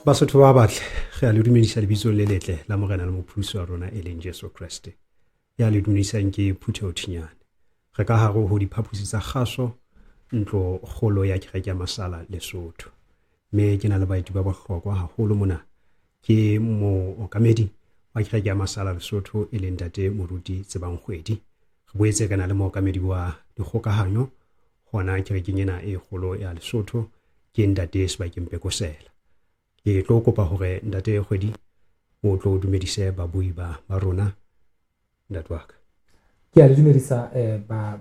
Basotho ba batle ge a le dumedisa lebitso le letle la morena le mopholosi wa rona e leng Jesu Kriste. Ya le dumisang ke Phuthe Othinyane. Re ka haro ho diphapusi tsa kgaso ntlo kgolo ya kereke ya Masala Lesotho. Me ke na le baeti ba bohlokwa haholo mona. Ke mookamedi wa kereke ya Masala Lesotho e leng Ntate Moruti Tsebangkgwedi. Re boetse kana le mookamedi wa dikgokahanyo hona kerekeng ena e kgolo ya Lesotho ke Ntate Sebakeng Pekosela. Ke tlo kopa hore Ntate Kgwedi o tlo dumedise babui ba rona ntate wa ka. Ke a le dumedisa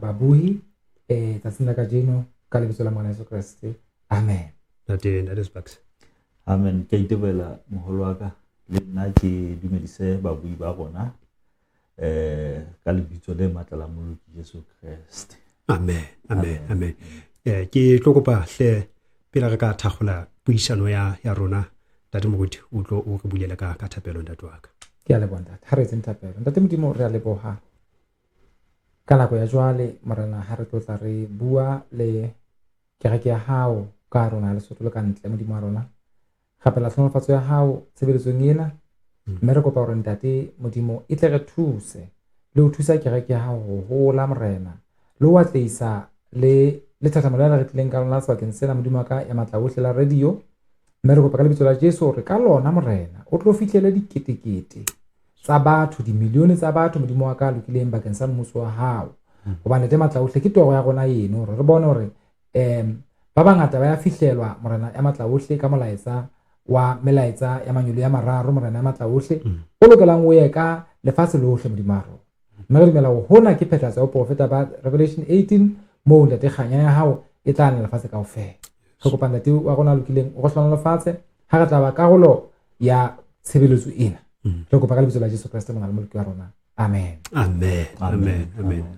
babui tsatsing la kajeno ka lebitso la Morena Jesu Kriste. Amen. Ntate Sebakeng. Amen. Ke itebela moholo wa ka le nna ke dumedise babui ba rona ka lebitso le matla la Moloko Jesu Kriste. Amen. Amen. Ke tlo kopa hle pele re ka thakgola puisano ya rona Ntate Moruti o tlo o re bulela ka thapelo ntate wa ka. Ke a leboha ntate. Ha re tseng thapelo. Ntate Modimo re a leboha. Ka nako ya jwale morena ha re tlotla re bua le kereke ya hao ka rona Lesotho le ka ntle Modimo wa rona. Gape la tlhonolofatso ya hao tshebeletsong ena. Mme re kopa hore ntate Modimo e tle re thuse le ho thusa kereke ya hao ho hola morena. Le ho atleisa le thathamelo re tlileng ka lona sebakeng sena Modimo wa ka ya matla ohle la radio. Mme re kopa ka lebitso la Jesu hore ka lona morena o tlo fihlele diketekete tsa batho, dimilione tsa batho Modimo wa ka lokileng bakeng sa mmuso wa hao. Hobane te matla ohle ke toro ya rona eno hore re bone hore ba bangata ba ya fihlelwa morena ya matla ohle ka molaetsa wa melaetsa ya manyolo ya mararo morena ya matla ohle o lokelang o ye ka lefatshe lohle Modimo wa rona. Mme re dumela ho hona ke phethahatso ya profeta ba Revelation 18 moo ntate kganya ya hao e tla nna lefatshe kaofela. Re kopa ntate wa rona lokileng o hlona lefatshe ha re tla ba karolo ya tshebeletso ena. Re kopa ka lebitso la Jesu Kriste mona le moloko wa rona. Amen.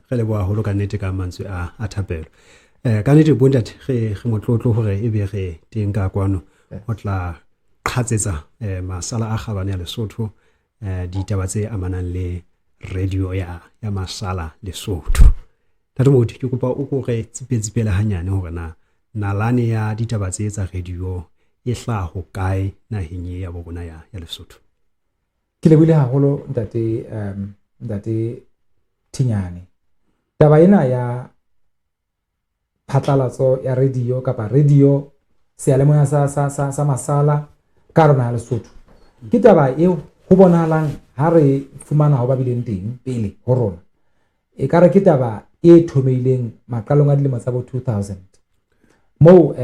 Re leboha haholo ka nnete ka mantswe a thapelo. Ka nnete bontate re motlotlo hore ebe re teng ka kwano o tla qhatsetsa masala a kgabane ya Lesotho ditaba tse amanang le radio ya Masala Lesotho. Ntate Moruti ke kopa o go re tsipetsipela hanyane hore nalane ya ditaba tse tsa radio e hlaho kae naheng ya bona ya Lesotho. Ke lebile haholo ntate Thinyane. Taba ena ya phatlalatso ya radio kapa radio seyalemoya sa Masala ka rona Lesotho. Ke taba eo ho bonahalang ha re fumana ho babileng teng pele ho rona. E ka re ke taba e thomeileng maqalong a dilemo tsa bo 2000. Mo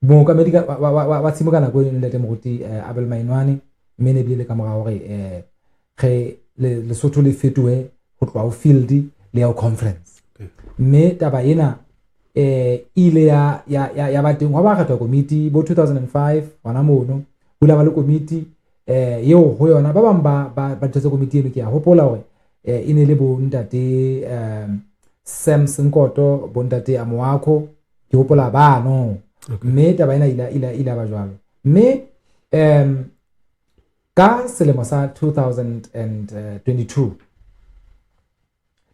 mookamedi wa tshimo ka nako e Ntate Moruti Abel Mainwane mme ne bile ka mora hore Lesotho le fetohe ho tloha ho field le ya conference. Mme taba ena ile ya ba teng ho ba kgethwa committee bo 2005 wana mono hula ba le committee eo ho yona ba bang ba tshetse committee eno ke a hopola hore e ne le bo Ntate Sam Senkoto bo Ntate Amoako ke hopola bano. Mme taba ena ila ba jwalo. Mme ka selemo sa 2022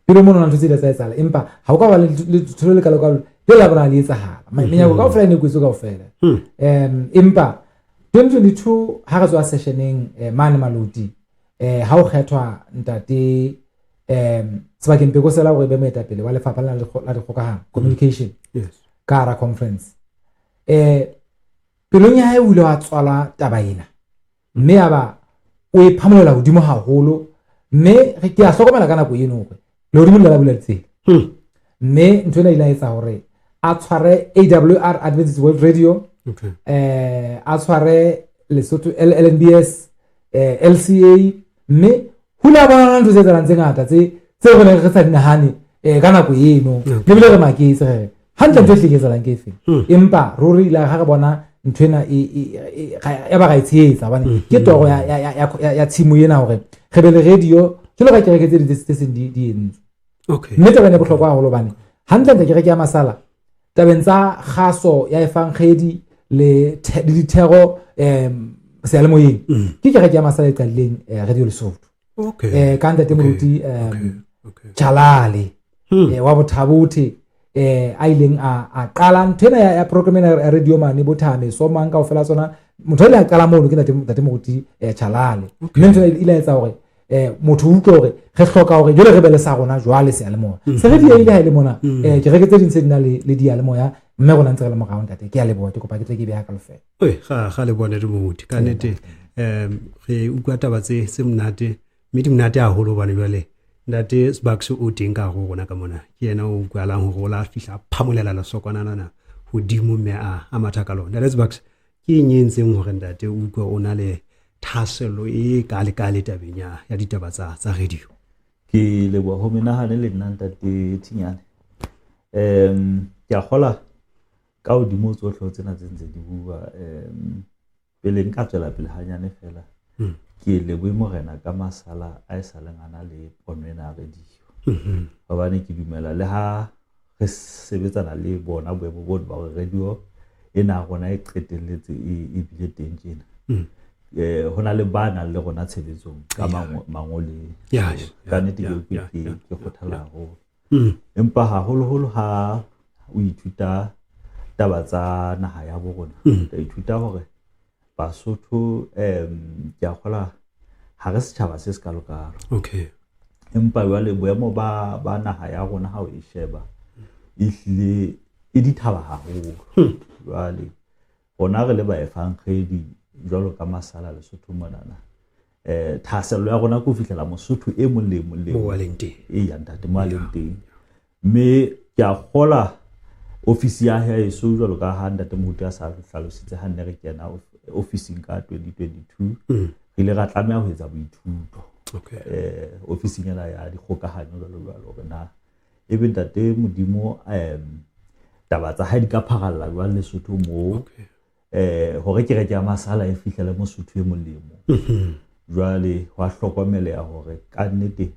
pele mona ntse di tsa etsala empa ha o ka ba le tholo le kalo le la bona le etsahala menyako ka ofela ne kwetso ka ofela empa 2022 ha re tswa sessioneng mane Maloti ha o kgethwa Ntate Sebakeng Pekosela hore be moetapele wa lefapha la dikgokahanyo communication ka ra conference pelong ya hae o ile wa tswala taba ena mme aba o e phamolela hodimo haholo mme re ke a hlokomela ka nako eno hore le hodimo le la boletseng mme ntwe na ile etsa hore a tshware AWR Adventist World Radio a tshware Lesotho LNBS LCA mme hula bana ntwe tse tsa ngata tse re ne re sa dinahane ka nako eno le bile re maketse hantle ntwe hle ke tsa lang ke fe empa ruri la ha re bona ntwena ya ba ga itshetsa bane ke toro ya tshimo ena hore re be le radio jalo ka kereke tse di seng di entse. Mme taba ne bohlokwa haholo bane hantle ntse kereke ya Masala tabeng tsa kgaso ya efangedi le dithero seyalemoyeng ke kereke ya Masala e qalileng radio Lesotho ka Ntate Moruti Chalale wa Bothabothe a ileng a qala nthena ya program ya radio mane bothame so mang ka ofela tsona motho ile a qala mono ke ntate moruti Chalale mme ntse ile etsa hore motho o utlwe hore re hloka hore jole re bele sa rona jwale se ale mona se re di ile ha ile mona ke re ke tse dintse dina le di ale moya mme rona ntse re le moraong ntate ke a leboha ke kopa ke tle ke beha ka lefela ga le bone re moruti ka nete re utlwa taba tse mnate mme di mnate haholo bana jwale ntate Sbucks o teng ka go rona ka mona ke yena o kwalang go la fihla phamolela la sokwanana hodimo mme a mathaka lona ntate Sbucks ke nyentseng hore ntate o utlwa o na le thaselo e kale tabeng ya ditaba tsa radio ke leboha ho menahane le nna ntate Thinyane ke a gola ka hodimo tsohle tsena tse ntse di bua pele nka tswela pele hanyane fela ke leboe morena ka masala a isa lengana le pono ena radio hobane ke dumela le ha re sebetsana le bona boemo bona ba radio ena rona e qetelletse e bile teng tjena hona le bana le rona tshebetsong ka mangole ka nnete ke kgothala ho empa haholo ha o ithuta taba tsa naha ya bo rona o ithuta hore Basotho ke a gola ha re setjhaba se se ka lokalo okay empa jwale boemo ba naha ya rona ha o e sheba ehlile e dithaba haholo jwale rona re le baefangedi jwalo ka masala Lesotho monana thaselo ya rona go fihlela Mosotho e mong le mo wa leng teng ya ntate mo leng teng mme ke a gola ofisi ya hae so jwalo ka ha ntate Moruti a sa hlalositse ha nne re kena ofising ka 2022 ile ra tlameha ho etsa boithuto okay ofising ena ya dikgokahanyo jwalo rena ebe ntate Modimo taba tsa ha di ka pharalla jwale Lesotho mo hore ke re ke masala e fihlele Mosotho e molemo jwale wa hlokomeleha hore ka nnete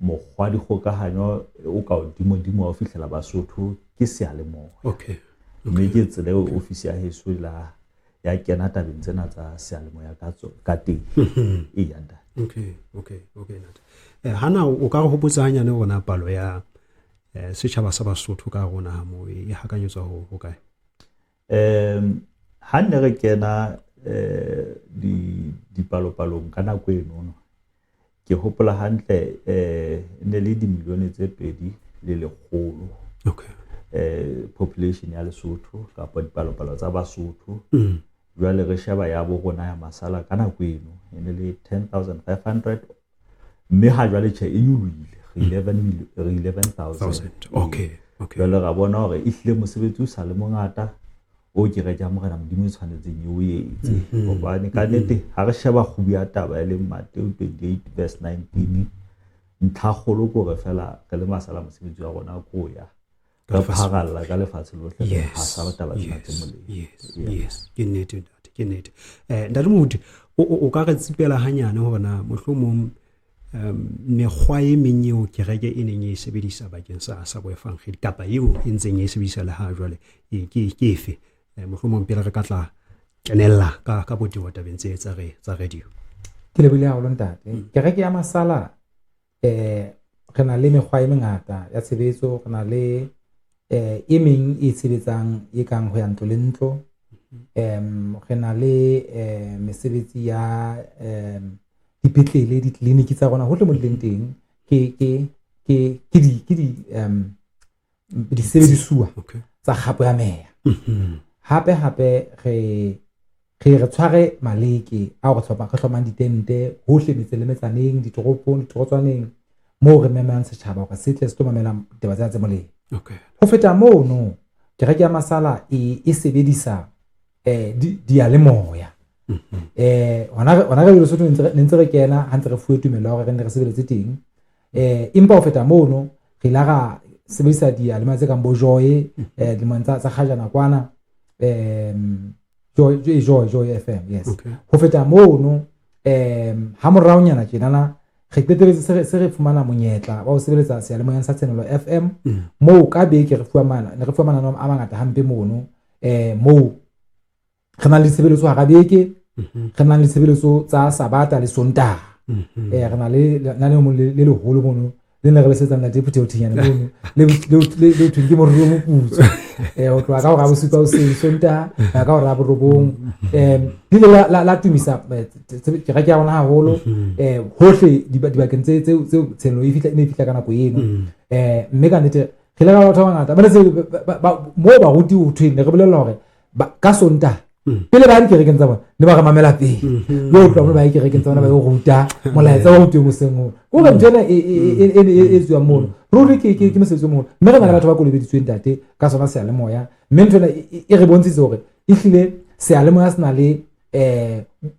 mokgwa dikgokahanyo o ka dimo o fihlela Basotho ke sealemoya okay mme ke tsela ofisi ya heso la ya kena tabeng tsena tsa sealemoya ka teng e yanda okay ntate hana o ka go hopotsa hanyane gona palo ya setjhaba sa Basotho ka rona ha mo e hakanyetswa ho kae ha nne re kena di palopalong ka nako eno ke hopola hantle ne le dimilione tse 200 okay population ya Lesotho ka pa dipalopalo tsa Basotho jwale re sheba ya bo rona ya masala ka nako eno ne le 10,500 mme ha jwale tjhe e nyolohile 11,000 okay jwale ra bona hore ehlile mosebetsi o sa le mongata o ke re ja morena Modimo e tshwanetseng o etse hobane ka nnete ha re sheba khubu ya taba ya le Mateo 28 verse 19 ntlhagolo go re fela re le masala mosebetsi wa rona go ya ka pharalla ka lefatshe lohle ha sa ba taba tsena tse molemo yes ke nnete ntate Moruti o ka re tsipela hanyane hona mohlomong mekgwa e menyeo kereke e neng e sebedisa bakeng sa boefangedi kapa eo e ntseng e sebedisa le ha jwale ke efe mohlomong pele re ka tla kenella ka botebo tabeng tse tsa radio ke lebile haholo ntate kereke ya masala re na le mekgwa e mengata ya tshebetso re na le e meng e sebetsang e kang ho ya ntlo le ntlo re na le mesebetsi ya dipetlele ditleliniki tsa rona hohle mo leng teng ke di sebedisuwa tsa kgapo ya meya hape re tshware maleke a go hlomang ditente hohle metseletsaneng ditoropong ditorotswaneng mo re memang setjhaba go setle se tomamela taba tsa moleng ho feta mono kereke ya masala e sebedisa dialemoya ona re Lesotho ntse re kena ha ntse re fuwe tumelo hore re ne re sebeletse teng empa ho feta mono re la ga sebedisa dialemoya tse kang bo Joy dimontsha tsa khajana kwana Joy FM yes ho feta mono ha morao nyana tjenana re qeteletse se re fumana monyetla wa ho sebeletsa sealemoya sa Tsenelo FM mo ka beke re fuwa mana a mangata hampe mono mo re na le sebeletso ha beke re na le sebeletso tsa Sabata le Sontaha re na le leholo mono le ne re le setsa nna te phuthe uthinyana mono le thunke mo re mo putso o tloa ka go ga bosupa o se sonta ka go ra borobong le la tumisa ke ga ke bona haholo hohle dibakeng tse tshelo e fitla kana go eno mme ka nete ke le ga batho ba ngata ba se mo ba ruti o thwene re bolela hore ka sonta pele ba ke rekeng tsa bona ne ba ga mamela pele lo tlo mo ba ke rekeng tsa bona ba go ruta molaetsa wa utwe mo sengo go ga ntena e tswa mo ruri ke mesetso mo mme re na le batho ba go lebeditsweng tate ka sona se le moya mme ntena e re bontshitse hore e hlile se le moya sena le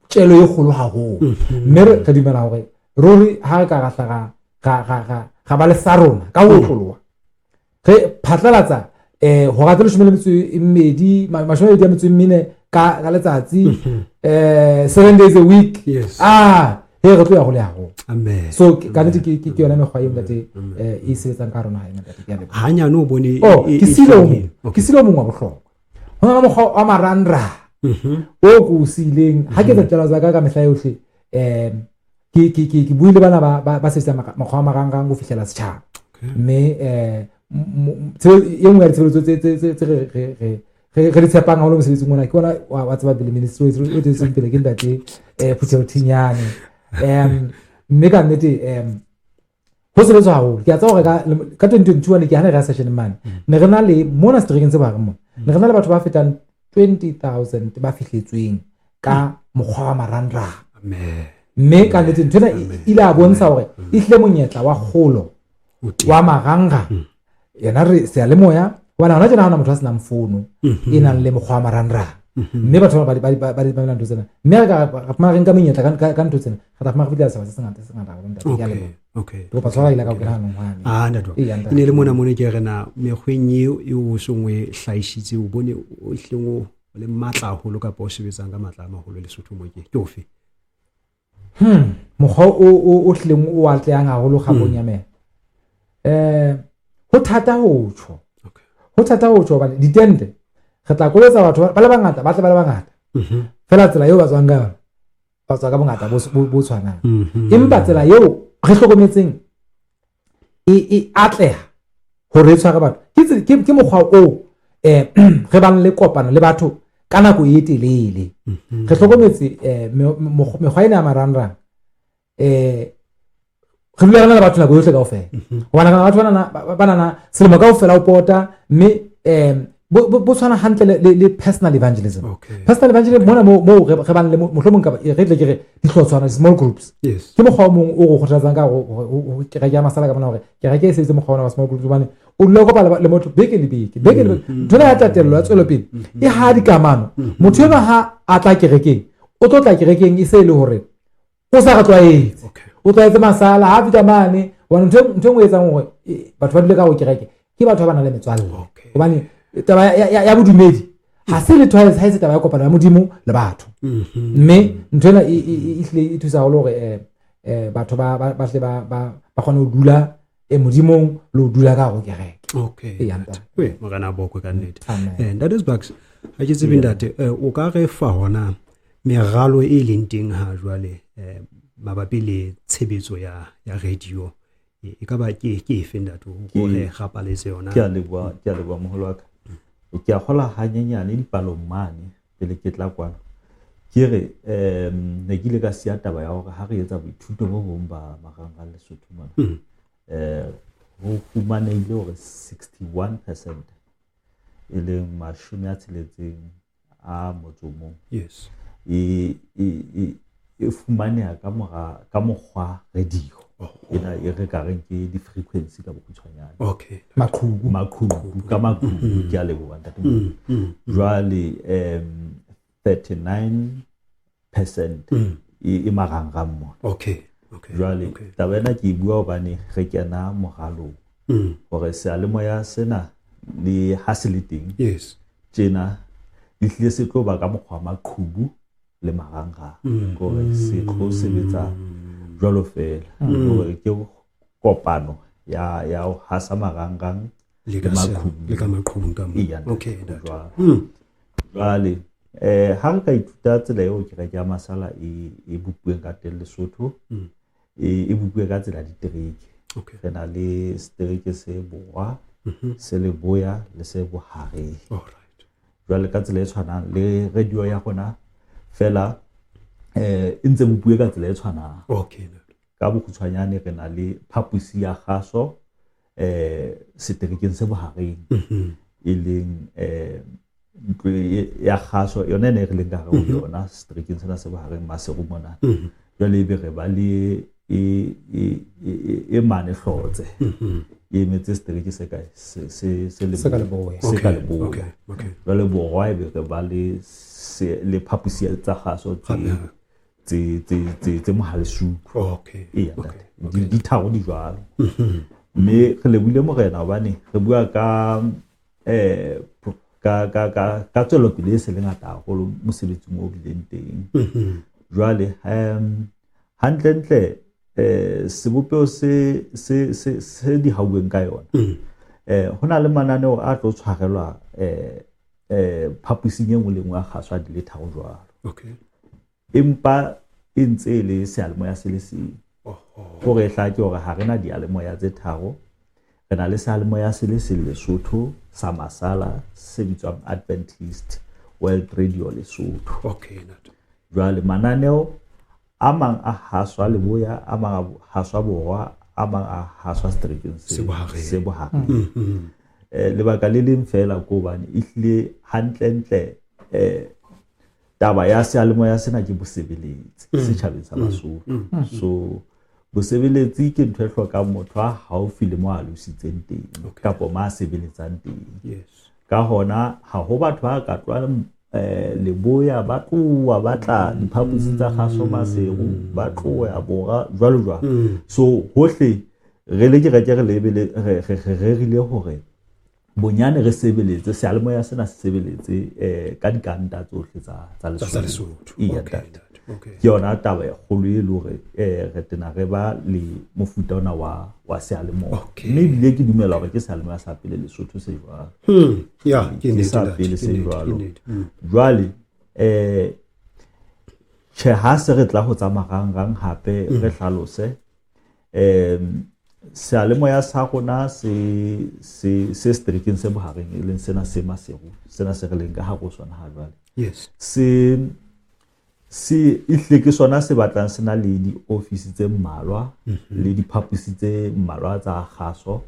tshelo e golo ha go mme re ka dumela hore ruri ha ka gatla ga ba le sarona ka go tloloa re phatlalatsa ho ga tlo shumele mmedi mashome di ametso mmine ka letsatsi 7 days a week he re tlo ya go le hago amen so ka nete ke yona mekgwa e ntate e sebetsang ka rona ha ena ntate ke a leboha hanya no bone ke silo mongwa bohlokwa hona ga mokgwa wa marandra o go sileng ha ke tla za ka mehla yohle ke buile bana ba setsa mokgwa wa maranga go fihlela setšhaba mme yengwe ya ditshebetso tse re di tshepang haholo mosebetsing mona ke bona wa tseba pele ministry o tswetseng pele ke ntate Phuthe Uthinyane mme ka nnete ho sebetswa haholo ke a tsaya hore ka 2021 ke hana re session man ne re na le mona streaming se ba re mo ne re na le batho ba fetang 20,000 ba fihletsweng ka mokgwa wa marandra mme ka nnete ntona ile a bontsha hore e hle monyetla wa kgolo wa maranga yena re se le moya wana hona tjena hona motho a sena mfono e nang le mokgwa wa marandra mme batho ba nang tsena mme ka ma renka menyetla ka ntho tsena ga ta ma fitla sa se ngata go ntate ke a leboha okay go patsola ile ka go nang ngwane ndato ine le mona mone ke rena mekgweng e o songwe hlaishitse o bone o hlengo le matla holo ka po sebetsang ka matla a maholo le Lesotho mo ke ofe mokgwa o hleng o atleang haholo ga bonya me ho thata ho tsho ba ditende re tla koletsa batho ba le bangata ba tle ba le bangata fela tsela eo ba tswang ka yona ba tswa ka bongata bo tshwanang empa tsela eo re hlokometseng e atleha hore tshwara batho ke mokgwa o re bang le kopano le batho ka nako e telele re hlokometse mekgwa ena ya marandra re dula rena le batho nako yohle kaofela hobane ka batho banana selemo kaofela o pota mme bo tshwana hantle le personal evangelism personal evangelism mona mo re bang le mohlomong ka re tle ke re dihlotswana small groups ke mokgwa mong o go kgothatsang ka go ke ga masala ka bona hore ke ga ke se mokgwa wa small groups bane o loko ba le motho beke ntona ya tatello ya tswelo pele e ha di kamano motho ena ha a tla kerekeng o tlo tla kerekeng e se le hore o sa ga tlwaetse o tla etsa masala ha fita mane wana ntho ngwe etsang hore batho ba dile ka go kereke ke batho ba bana le metswalle hobane taba ya bodumedi ha se le tshwaetsa ha se taba ya kopano ya modimo le batho mme ntona e thusa haholo hore batho ba tle ba kgone ho dula modimong lo dula ka go kereke magana bokwe ka nnete that is bucks ha ke tsebeng date o ka re fa hona meralo e leng teng ha jwale mabapi le tshebetso ya radio e ka ba ke efeng dato go le gapaletse yona ke a leboa moholo wa ka ke a gola hanyenyane dipalo mane pele ke tla kwana ke re ne ke ile ka sia taba ya hore ha re etsa boithuto bo bong ba maranga le Lesotho mona ho fumaneile hore 61% e leng mashome a tsheletseng a motsomong e fumaneha ka mokgwa radio ena e re ka reng ke di-frequency ka bokgutshwanyane maqhubu ke a leboha ntate jwale 39% e marangrang mona jwale taba ena ke bua hobane re kena moralong hore sealemoya sena le ha se le teng tjena e hlile se tlo ba ka mokgwa maqhubu le marangrang gore se tlo sebetsa jwalo fela hore ke kopano ya ho hasa marangrang le ka maqhubu ka jwale ha re ka ithuta tsela eo ke re masala e bupueng ka teng Lesotho e bupuwe ka tsela ditereke Okay. re na le setereke se borwa se leboya le se bohareng. All right. Jwale ka tsela e tshwanang le radio ya rona fela e ntse bo bue ka tsela e tshwanang. Okay. Ka bokgutshwanyane re na le phapusi ya kgaso seterekeng se bohareng e leng ntlo ya kgaso yona ne re leng ka re ho yona seterekeng sena se bohareng Maseru mona. Jwale ebe re ba le e mane Hlotse e emetse setereke se kae se ka Leboya. Okay. Jwale borwa ebe re ba le phapusi tsa kgaso tse Mohalesuku. Okay. Di tharo di jwalo. Mme re lebile morena hobane re bua ka tswelopele e se le ngata haholo mosebetsing o bileng teng. Jwale hantle sebopeo se di hauweng ka yona ho na le mananeo a tlo tshwarelwa phapusing e nngwe le nngwe a kgaswa di le tharo jwalo. Okay. Empa e ntse le sealemoya se le seng hore hlake hore ha rena dialemoya tse tharo. Re na le sealemoya se le Lesotho sa Masala se bitswang Adventist World Radio Lesotho. Okay. Jwale mananeo a mang a haswa leboya, a mang a haswa borwa, a mang a haswa seterekeng se bohareng. Lebaka le leng fela ko hobane ehlile hantle taba ya sealemoya sena ke bosebeletsi setjhabeng sa Basotho. So bosebeletsi ke ntho e hlokang motho a haufi le mo a lositseng teng kapa ma sebeletsang teng. Yes. Ka hona ha ho batho ba ka tlwa leboya ba tloa batla diphapusi tsa kgaso Maseru ba tloa borwa jwalo. So hohle re le kereke re lebele re rile hore bonyane re sebeletse sealemoya sena se sebeletse ka dikanta tsohle tsa Lesotho. Okay. Ke yona taba e kgolo e le hore re tena re ba le mofuta ona wa sealemoya. Mme bile ke dumela hore ke sealemoya sa pele Lesotho se jwalo. Ke sa pele se jwalo. Jwale ha se re tla ho tsa marangrang hape re hlalose sealemoya sa rona se seterekeng se bohareng e leng sena se Maseru sena se re leng ka hare ho sona ha jwale. Yes. Se ihle ke sona se batlang sena le di-office tse mmalwa le diphapusi tse mmalwa tsa kgaso.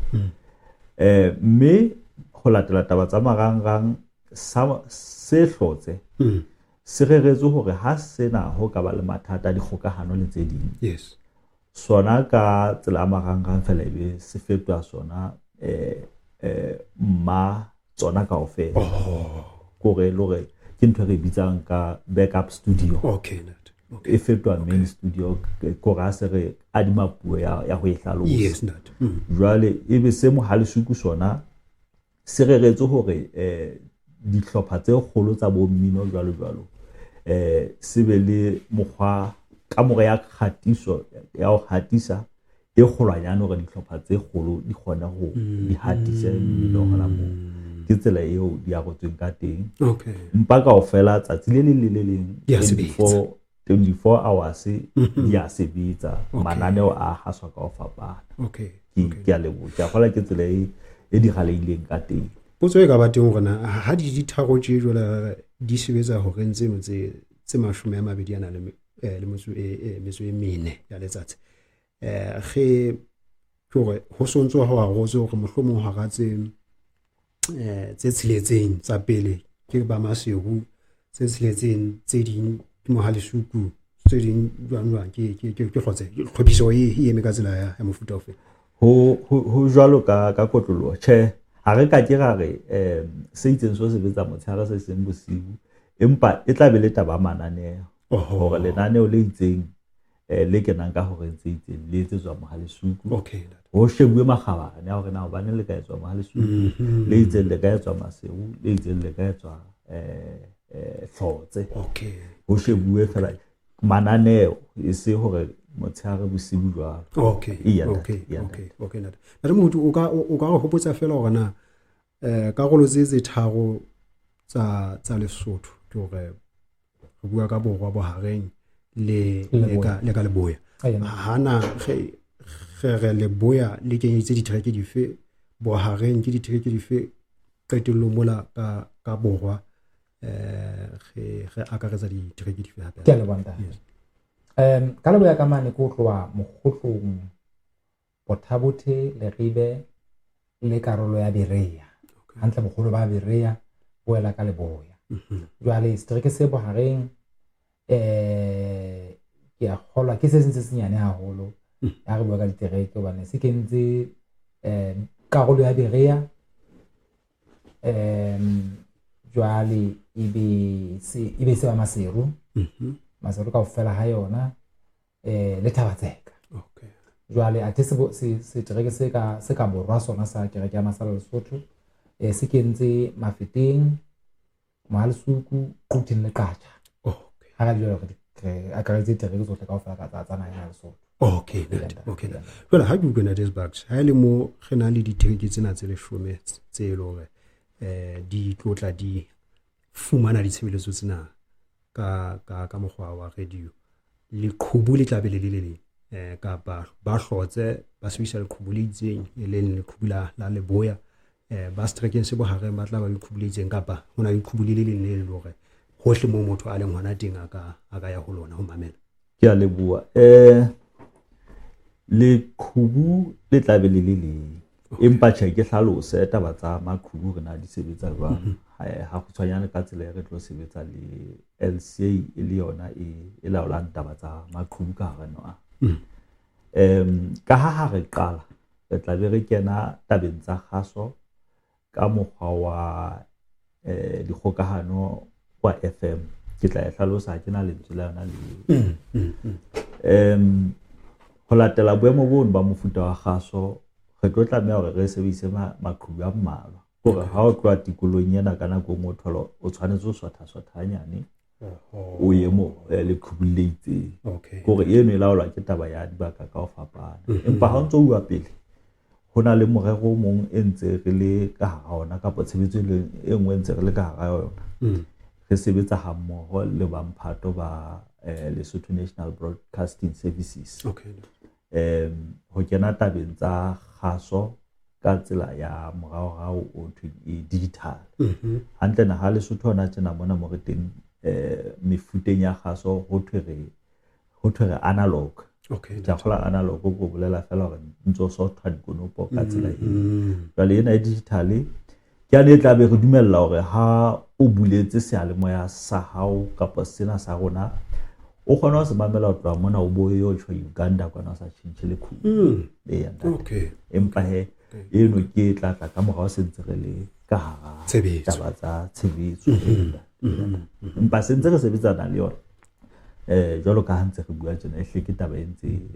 Mme ho latela taba tsa marangrang se Hlotse se reretswe hore ha sena ho ka ba le mathata a dikgokahano le tse ding. Yes. Sona ka tsela ya marangrang fela ebe se fetwa sona tsona kaofela. Kore lore ke ntho re bitsang ka backup studio. Okay. E fetwa main studio kore a se re adima puo ya ho e hlalosa. Yes. Jwale ebe se Mohalesuku sona se reretswe hore dihlopha tse kgolo tsa bo mmino jwalo se be le mokgwa ka mora ya khatiso ya ho hatisa e kgolwanyane hore dihlopha tse kgolo di kgona ho di hatisa mmino hona moo. Ke tsela eo di arotsweng ka teng. Okay. Mpa kaofela tsatsi le leng 24 hours di a sebetsa. Mananeo a haswa ka ho fapana. Okay. Ke a leboha. Ke a kgola ke tsela e di raleileng ka teng. Potso e ka ba teng hore ha di tharo tje jwale di sebetsa hore ntse motse tse 20 le metso e mene ya letsatsi. Ge hore ho sontso ha go tse hore mohlomong ha ga tse tshiletseng tsa pele ke ba Maseru tse tshiletseng tse ding ke Mohalesuku tse ding jwang ke Hlotse tlhophiso e eme ka tsela ya mofuta ofe ho jwalo ka kotloloho tjhe ha re ka ke ra re se itseng so sebetsa motshehare se seng bosiu empa e tla be le taba mananeo hore lenaneo le itseng le kenang ka hore ntse itseng le etsetswa Mohalesuku. Okay. Ho shebuwe makgabane ya hore na hobane le ka etswa Mohalesuku le itseng le ka etswa Maseru le itseng le ka etswa Hlotse. Okay. Ho shebuwe fela mananeo e se hore motshehare bosiu jwalo. Okay. Nare mohutu o ka re hopotsa fela hore na karolo tse tharo tsa Lesotho ke hore re bua ka borwa bohareng le ka leboya. Hana re le boya le kenyeditse di-track dife bohareng ke di-track dife qetellong mola ka borwa re akaretsa di-track dife hape. Ke a leboha ntate. Ka leboya ka mane ko tloha mokgotlong Bothabothe Leribe le karolo ya Berea hantle bogolo ba Berea boela ka leboya. Jwale setereke se bohareng ke a kgolwa ke se seng se senyane haholo ha re bua ka ditereke hobane se kentse karolo ya Berea jwale ebe se ba Maseru Maseru kaofela ha yona le Thabatseka. Okay. Jwale athe se tereke se ka borwa sona sa kereke ya Masala Lesotho se kentse Mafeteng Mahalsuku Qutin le Qacha. Okay. Ha ga jwale re akaretsa tereke tsohle kaofela ka tsana ya Lesotho. Okay. Jwale ha ke utlwa na Desbugs ha ile mo re na le ditereke tsena tse 10 tse e le hore di tlotla di fumana ditshebeletso tsena ka mokgwa wa radio leqhubu le tlabe le le kapa ba hlotse ba sebedisa leqhubu le itseng e leng leqhubu la leboya ba strekeng se bohareng ba tla ba leqhubu le itseng kapa hona leqhubu le leng le hore hohle mo motho a leng hona teng aka ya ho lona ho mamela. Ke a leboha leqhubu le tlabe le le empa tjhe ke hlalose taba tsa maqhubu re na di sebetsa jwang ha kgutshwanyane ka tsela re tlo sebetsa le LCA e le yona e laolang taba tsa maqhubu ka hare noa. Ka ha re qala re tla be re kena tabeng tsa kgaso ka mokgwa wa dikgokahano wa FM ke tla hlalosa ke na le tsela yona le ho latela boemo bono ba mofuta wa kgaso re tlo tlameha hore re sebedise maqhubu a mmalwa hore ha o tloha tikolong ena ka nako ngwe tholo o tshwanetse ho swatha hanyane o ye mo leqhubu le itseng hore eno e laolwa ke taba ya dibaka ka ho fapana. Empa ha o ntso uwa pele hona le morero mong e ntse re le ka hara ona kapa tshebetso e nngwe ntse re le ka hara yona re sebetsa ha mmoho le ba mphato ba Lesotho National Broadcasting Services. Ho kena tabeng tsa kgaso ka tsela ya morao o digital hantle na ha Lesotho hona tjena mona mo re teng mefuteng ya kgaso ho thwe analog. Ja khola analog go bolela fela hore ntso software dikonopo ka tsela e jwale ena e digital ke ane tla be re dumella hore ha o buletse sealemoya sa hao kapa sena sa rona o kgona ho se mamela ho tloha mona o boye yo tsho Uganda kwana sa tshintse le khu empa he eno ke tla ka morao se ntse re le ka hara taba tsa tshebetso empa se ntse re sebetsana le yona jwalo ka ha ntse re bua tjena e hleke taba e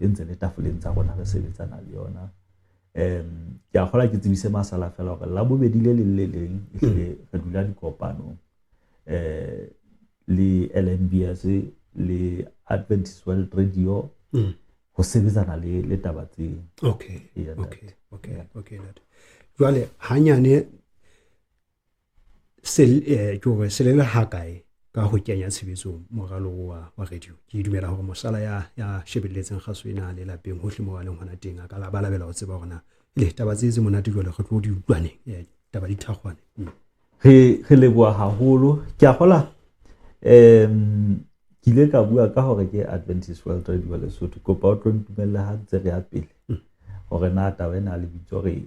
ntse le tafoleng tsa rona re sebetsana le yona. Ke a kgola ke tsebise Masala fela hore la bobedi le leng re dula dikopano le LNBS le Adventist World Radio ho sebetsana le taba tse. Okay. Jwale hanyane se le hakae ka ho kenya tshebetsong moralo wa radio. Ke dumela hore Masala ya shebelletseng kgaso ena le lapeng hohle mo waleng hona teng a ka la balabela ho tseba hore na le taba tse monate jwale re tlo di utlwane taba di thakgwane. Re leboha haholo ke a gola ke ile ka bua ka hore ke Adventist World Radio Lesotho kopa o tlo ntumella ha ntse re ya pele hore na taba ena le bitso re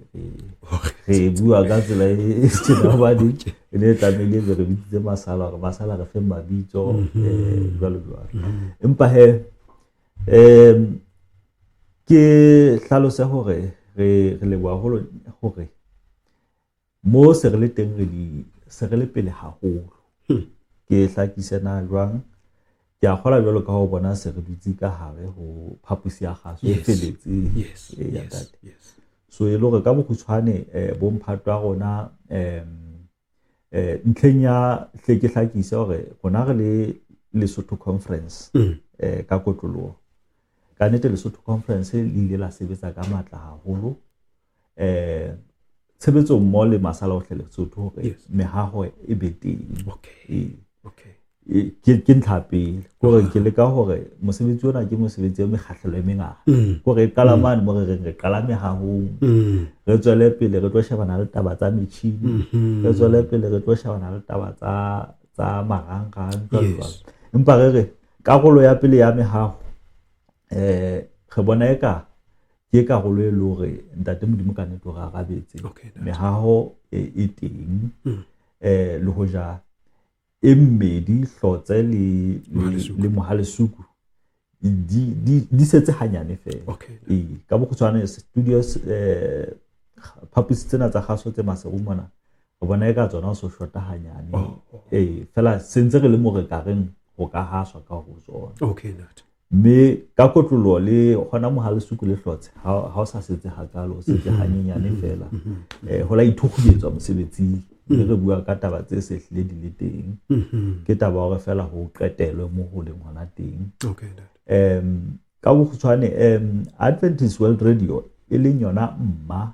bua ka tsela e tsena ba di le tlamehile re bitse Masala hore Masala re fe mabitso jwalo empa he ke hlalose hore re leboha haholo hore mo se re le teng se re le pele haholo ke hlakisana jwang ke a kgola jwalo ka ho bona se re dutse ka hare ho phapusi ya kgaso e feletseng so e le hore ka bokgutshwane bo mphato a rona ntlheng ya hle ke hlakise hore rona re le Lesotho Conference ka kotloloho ka nnete Lesotho Conference le ile la sebetsa ka matla haholo tshebetso mmoho le Masala o hle Lesotho hore mehaho e be teng ke ntlha pele gore ke le ka hore mosebetsi ona ke mosebetsi o mekgahlelo e mengata gore qala mane mo re qala mehahong re tswele pele re tlo shebana le taba tsa metjhini re tswele pele re tlo shebana le taba tsa marangrang empa re karolo ya pele ya mehaho re bona eka ke karolo e le hore ntate Modimo ka nnete re arabetse mehaho e teng le hoja mmedi hlotse le mohalesuku di setse hanyane fela ka bokgutshwane studios phapusi tsena tsa kgaso tse maseru mona re bona eka tsona o so shota hanyane fela sentse re le mo re ka reng go ka haswa ka go tsona mme ka kotlolo le gona mohalesuku le hlotse ha o sa setse hakalo setse hanyenyane fela ho la ithuguletswa mosebetsing re bua ka taba tse se hlile di le teng ke taba hore fela ho qetelwe mo ho leng hona teng ka bokgutshwane Adventist World Radio e leng yona mma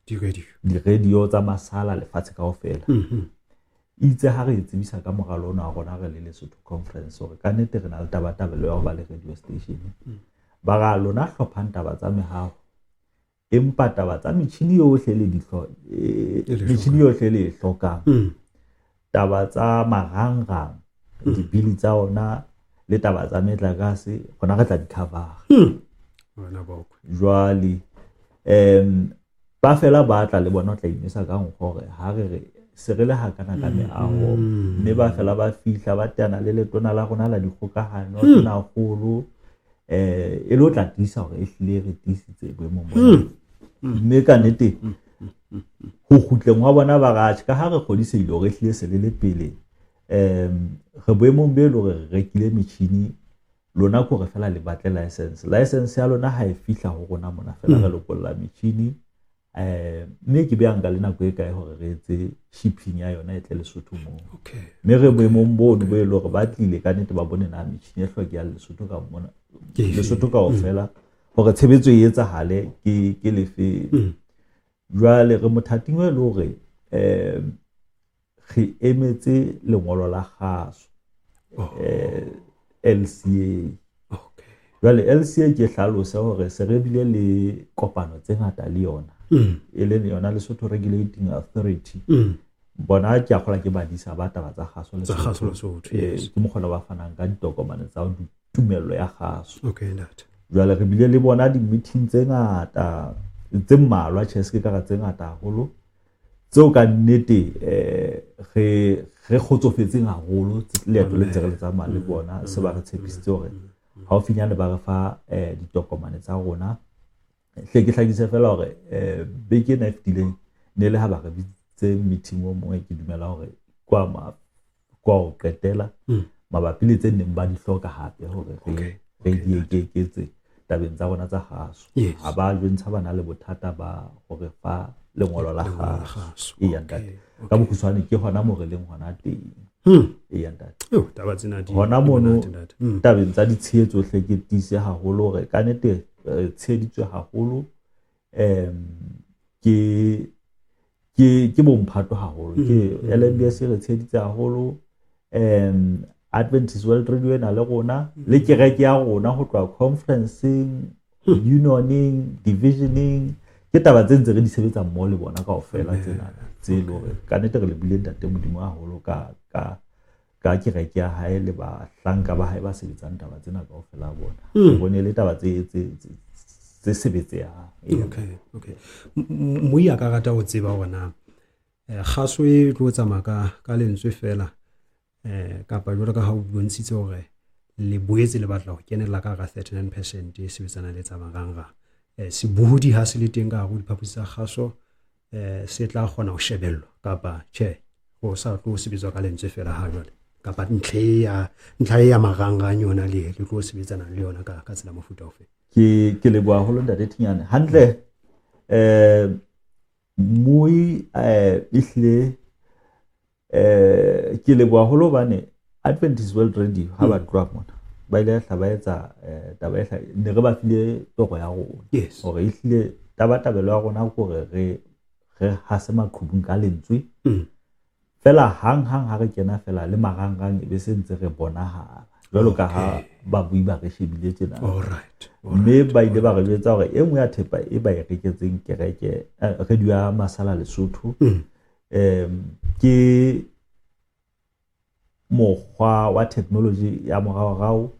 di radio tsa masala lefatshe kaofela itse ha re tsebisa ka moralo ona rona re le Lesotho Conference hore ka nnete re na le tabatabelo ya ho ba le radio station ba ga lona hlophang taba tsa mehaho empa taba tsa metjhini yohle le metjhini yohle le hlokang taba tsa marangrang dibili tsa ona le taba tsa metlakase gona re tla di cover jwale ba fela ba tla le bona o tla imisa ka ngore ha re se re le hakana ka meaho mme ba fela ba fihla ba tana le letona la rona la dikgokahano tona kgolo e lo tla tisa hore e hlile re tisitse boemong bona mme ka nnete ho khutleng wa bona ba gatse ka ha re kgodisehile hore hlile se le pele re boemong be le hore re rekile metjhini lona ko re fela le batle license ya lona ha e fihla ho rona mona fela re lokolla metjhini mme ke beang ka le nako e kae hore re etse shipping ya yona e tle Lesotho mo mme re boemong bono bo e le hore ba tlile ka nnete ba bone na metjhini e hloke ya Lesotho ka mona Lesotho ka ofela hore tshebetso e etsahale ke lefe jwale re mothating e le hore re emetse lengolo la kgaso LCA jwale LCA ke hlalosa hore se re bile le kopano tse ngata le yona e le yona Lesotho Regulating Authority bona ke akgola ke badisa ba taba tsa kgaso Lesotho ke mokgona ba fanang ka ditokomane tsa tumello ya kgaso jwale re bile le bona di meeting tse ngata tse mmalwa cheske ka tse ngata haholo tseo ka nnete re kgotsofetseng haholo leeto le ntse re le tsamaya le bona se ba re tshepisitse hore ha o finyane ba re fa ditokomane tsa rona hle ke hlakise fela hore beke na ftileng ne le ha ba re bitse meeting o mongwe ke dumela hore kwa o qetela mabapi le tse neng ba di hloka hape hore re di eketse tabeng tsa rona tsa kgaso ha ba jwentsha bana le bothata ba hore fa lengolo la kgaso e ya ntate ka bokhutswane ke hona mo re leng hona teng e ya ntate taba tsena di hona mono tabeng tsa ditshietso hle ke tise haholo hore ka nnete tsheditswe haholo ke bomphato haholo ke LNBS re tsheditse haholo Adventist World Radio ena le rona le kereke ya rona ho tloa conferencing unioning divisioning ke taba tse ntse re di sebetsa mmoho le bona kaofela tsena tse le hore ka nnete re le bile ntate Modimo haholo ka kereke ya hae le ba hlanka ba hae ba sebetsang taba tsena kaofela bona bone le taba tse sebetsang okay mo ya ka rata o tseba hona kgaso e tlo tsamaka ka lentswe fela kapa jwalo ka ha o bontshitse hore le boetse le batla ho kenela ka ga 39% e sebetsana le tsa maranga se bohudi ha se le teng ka go diphapusi tsa kgaso se tla kgona ho shebellwa kapa che go sa tlo sebetswa ka lentswe fela ha jwale kapa ntlha ya maranga yona le tlo sebetsana le yona ka tsela mofuta ofe ke le bua holo ntate Thinyane hantle mui ihle ke le bua holo bane Adventist World Radio ha ba tloa mona ba ile ba etsa taba e ne re ba file toko ya rona hore ihle tabatabelo ya rona go re ha se maqhubung ka lentswe fela hang ha re kena fela le marangrang e be se ntse re bonahala jwalo ka ha ba bui ba re shebile tjena. Alright. Mme ba ile ba re jwetsa hore e nngwe ya thepa e ba e reketseng kereke radio ya Masala Lesotho ke mokgwa wa technology ya moraorao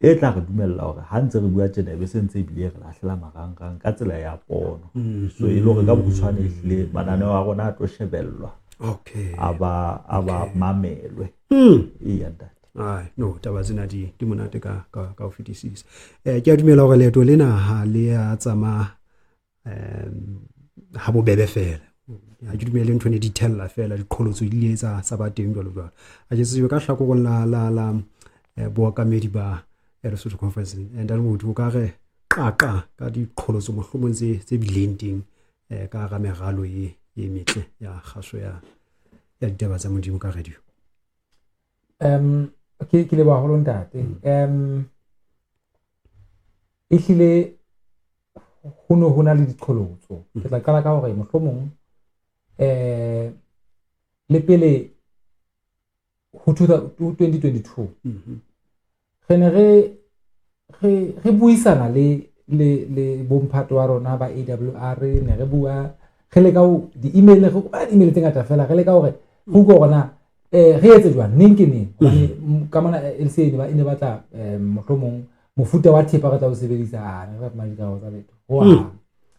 e tla re dumella hore ha ntse re bua tjena e be se ntse bile re lahlela marangrang ka tsela ya pono. So e le hore ka botshwane ehlile mananeo a rona a tlo shebellwa. Okay. Aba mamelwe. Iya ntate. No, taba tsena di monate ka ho fetisisa. Ke a dumela hore leeto lena ha le a tsama ha bobebe fela. Ha ke dumele ntho ne di tella fela diqholotso di etsa sa ba teng jwalo jwalo. A je se ka hlakorong la boakamedi ba Lesotho Conference and then motho ka re qaqa ka diqholotso mohlomong tse bileng teng ka ga meralo e metle ya kgaso ya ditaba tsa modimo ka radio. ke le ba holo ntate ehlile ho na le diqholotso ke tla qala ka hore mohlomong le pele ho 2022 re ne re buisana le bomphato wa rona ba AWR ne re bua re le ka di-email di-email tse ngata fela re le ka hore ho go gona re etse jwang neng ke neng ka mona LCA e ne batla mohlomong mofuta wa thepa re tla o sebedisa ne re fumana dikao tsa letho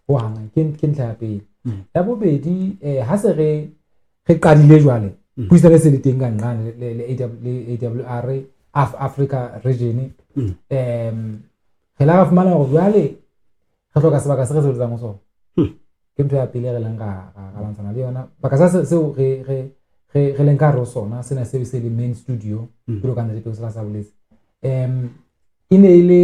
ho hang ke ntlha ya pele ya bobedi ha se re qadile jwale puisane se le teng ka nqane le AWR Africa region re la fumana hore jwale re hloka sebaka se re sebetsang ho sona ke ntho ya pele re leng ka lantshana le yona baka sa seo re leng ka ro sona sena se le main studio ke lo ka nna dipeo sa boletse ine ile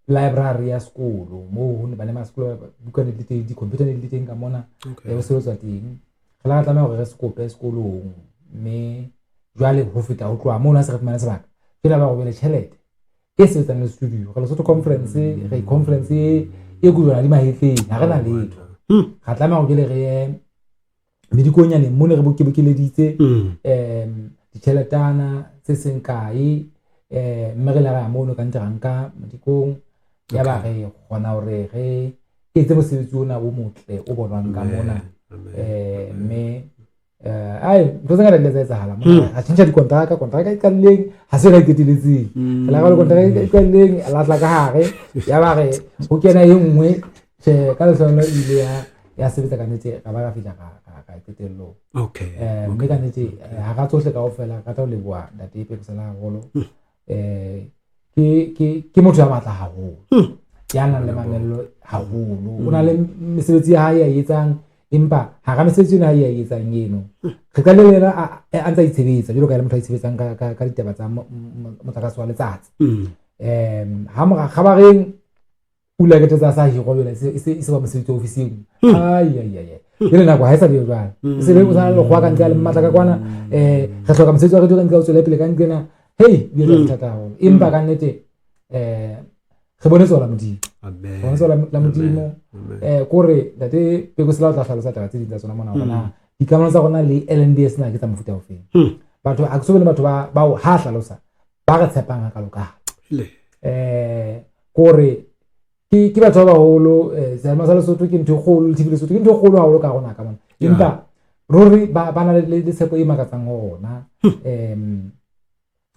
library ya sekolo mo bana ba sekolo bukana le teng di-computer le teng ka mona o sebetsa teng re la tlameha hore re sekope sekolong mme jwale ho feta ho tloha mona se re fumana sebaka ke la ba go bele tšhelete e sebetsang le studio re Lesotho conference e gudwana di mahetleng ha re na letho ga tlameha go le re medikonyane mone re bokebekeleditse ditšheletana tse seng kae mme re la ga mono ka ntle ranka medikong ya ba re gona hore re etse mosebetsi ona bo motle o bonwang ka mona mme ntho tse ngata di le etsahala mona a tjhentjha kontraka e qalleng ha se ra iketeletseng la ga le kontraka e qalleng la tla ka hare ya ba re ho kena e nngwe ka lehlano ile ya sebetsa ka nnete ka ba ka fihla ka iketello mme ka nnete ha ka tsohle kaofela ka tla ho leboha ntate Pekosela haholo ke motho ya matla haholo ya nang le mamello haholo o na le mesebetsi ya hae ya etsang empa ha ka mesebetsi ena ya etsang eno re ka le lena a ntse a itshebetsa jalo ka le motho a itshebetsang ka ditaba tsa motlakase wa letsatsi ha ba reng pula ke tsa sa hiro bela e se ba mosebetsi ofising le nako ha e sa le jwale se le o sa le go ka ntle le matla ka kwana re hloka mosebetsi wa re dira ntle o tswela pele ka ntlena hey di re thata haholo empa ka nnete re bone sola modimo bona sola la modimo kore date Pekosela o tla hlalosa taba tse ding tsa tsona mona bona dikamano tsa rona le LNDS na ke tsa mofuta ofeng batho a ke so bone batho ba o ha hlalosa ba re tshepang ka loka kore ke batho ba baholo Selma sa Lesotho ke ntho kgolo TV Lesotho ke ntho kgolo haholo ka rona ka mona empa ruri ba na le tshepo e makatsang ho rona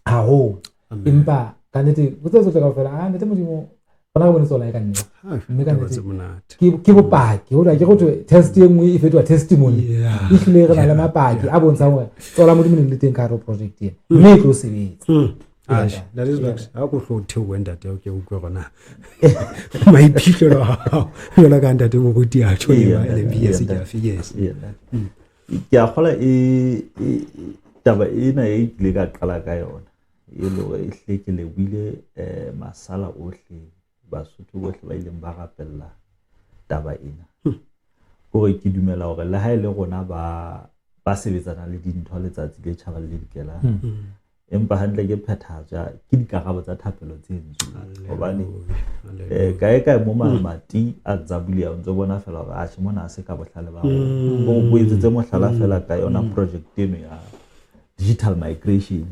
haholo empa ka nnete botse tsohle kaofela nnete modimo bona go bone tsona e ka nnete mme ka nnete ke bopaki ho ke go test e nngwe e fetwa testimony e hlile re na le mapaki a bontshang hore tsola modimo le teng ka ro project e mme e tlo sebetsa that is like ha go hlo theowe ntate o ke utlwe gona maiphihlelo ha yona ka ntate mo buti a tshone ba LMPS ya yes ke a gola taba ena e ile ka qala ka yona e lo e hleke le wile masala ohle Basotho bohle ba ileng ba rapella taba ena gore ke dumela hore le ha ile rona ba sebetsana le dintho letsatsi le tjhaba le dikelang empa hantle ke phethahatso ke dikarabo tsa thapelo tse ntsho hobane kae mo mati a Zabuli a ntse bona fela hore a shimona se ka bohlale ba go go itsetse mohlala fela ka yona project eno ya digital migration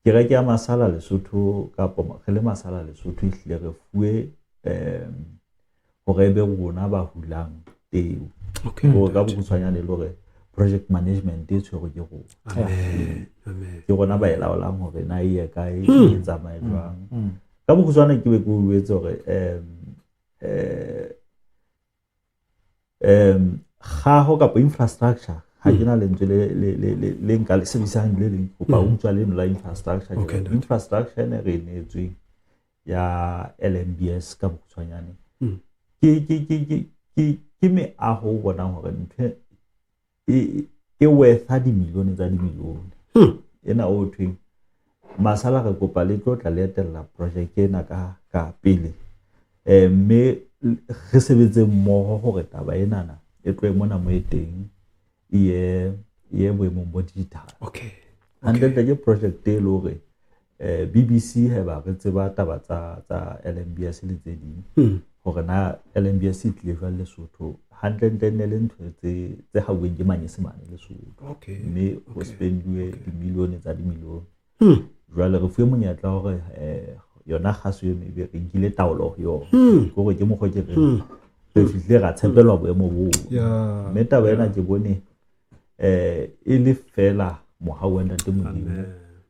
ke re ke ya Masala Lesotho ka re le Masala Lesotho ihlile re fuwe hore be rona ba hulang teu go ka bokutshwanyane le hore project management e tshwere ke go ke gona ba elaolang hore na e kae e tsamaye jwang ka bokutshwana ke be go uetse hore ga ho ka infrastructure ha ke na lentswe le nka le sebedisang le leng go ba utswa le la infrastructure infrastructure ne re netswe ya LMBS ka bokutshwanyane ke me a ho bona hore ntwe e worth di milione tsa di milione ena o thwe Masala re kopa le tlotla le etella project ena ka pele mme re sebetse mmoho hore taba enana e tloe mona mo eteng ye boemong bo digital handle ke project e le hore BBC he ba re tseba taba tsa LMBS le tse ding hore na LMBS e tle jwa Lesotho handle ne le ntho tse ha weng ke manyesemane Lesotho mme ho spendiwe di milione tsa di milione jwale re fuwe monyetla hore yona khaso yo ebe re nkile taolo yo go ke mo go ke re fihle ra tshepelwa boemo bo mme taba ena ke bone e le fela mohawenda te modimo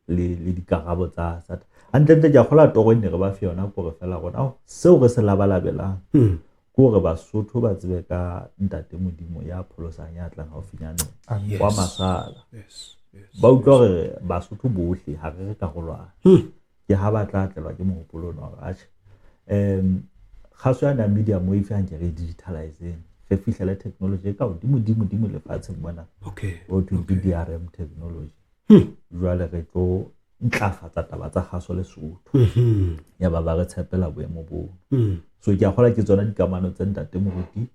le dikarabo tsa handle ja khola toro ne re ba fe yona go re fela gona seo re se labalabelang go re Basotho ba tsebe ka ntate modimo ya pholosang ya tlang haufinyane wa Masala ba utlwa re Basotho bohle ha re ka golwana ke ha ba tla tlelwa ke mohopolo no a khaso ya media mo ife hanke re digitalizing re fihlele technology ka dimo le fatshe bona o to DRM technology jwale re tlo ntlafatsa taba tsa khaso Lesotho ya ba re tshepela boemo bo so ke a gola ke tsona dikamano tse ntate moruti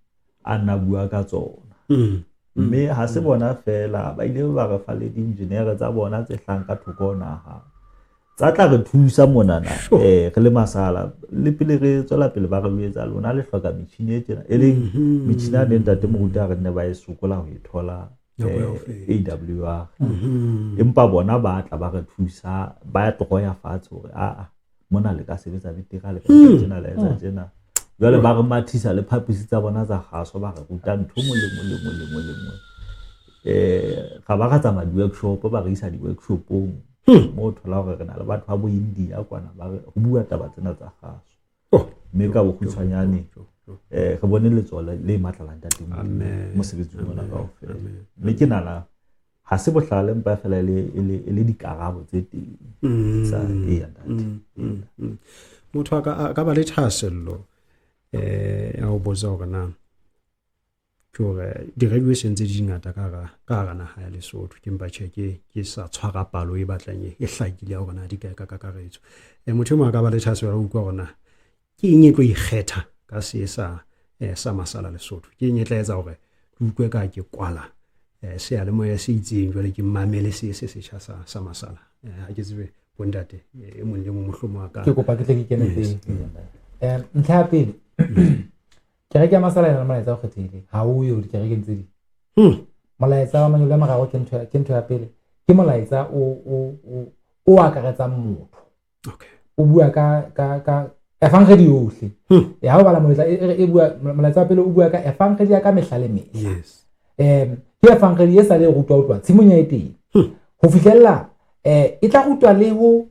a nna bua ka tsona mme ha se bona fela ba ile ba re fa le di-engineer tsa bona tse hlang ka thoko naha tsa tla re thusa monana re le Masala le pele re tswela pele ba re buetsa lona le hloka metšhini e tjena e leng metšhini a ntate moruti a re nne ba e sokola ho ithola AWR empa bona ba tla ba re thusa ba ya troya fatshe hore mona le ka sebetsa betega le tjena le etsa tjena jwale ba re mathisa le phapisi tsa bona tsa gaso ba re ruta ntho mo le ga ba ga tsa workshop ba re isa di workshopong mo thola hore re na le batho ba bo India kwana ba re go bua taba tsena tsa gaso mme ka bokhutsanyane re bone letsola le matlalang ta teng mo sebetsi bona ka ofela mme ke nana ha se bohlale mpa fela le dikarabo tse teng sa ya ntate motho ka ba le thasello ya ho botsa hore na di graduation tse di ngata ka ga naha ya Lesotho ke mpa ke sa tshwara palo e batlang e hlakile hore na di ka kakaretso motho mo ka ba le thasello ya ho utlwa hore na ke eng e tlo ikgetha ka se sa Masala Lesotho ke eng e tla etsa hore di utlwe ka ke kwala se a le moya se itseng jwale ke mamele se setjha sa Masala ha ke tsebe bondate e mong le mong mohlomo ka ke kopa ke tle ke kene teng ntlha pele ke re ke Masala ena molaetsa o kgethile ha o yo di ke re ke ntse di molaetsa wa manyolo ya magago ke ntho ya pele ke molaetsa o akaretsa motho o bua ka efangedi yohle ha o bala molaetsa e bua molaetsa wa pele o bua ka efangedi ya ka mehlale mehla ke efangedi e sa le rutwa utlwa tsimonya e teng ho fihlella e tla rutwa le ho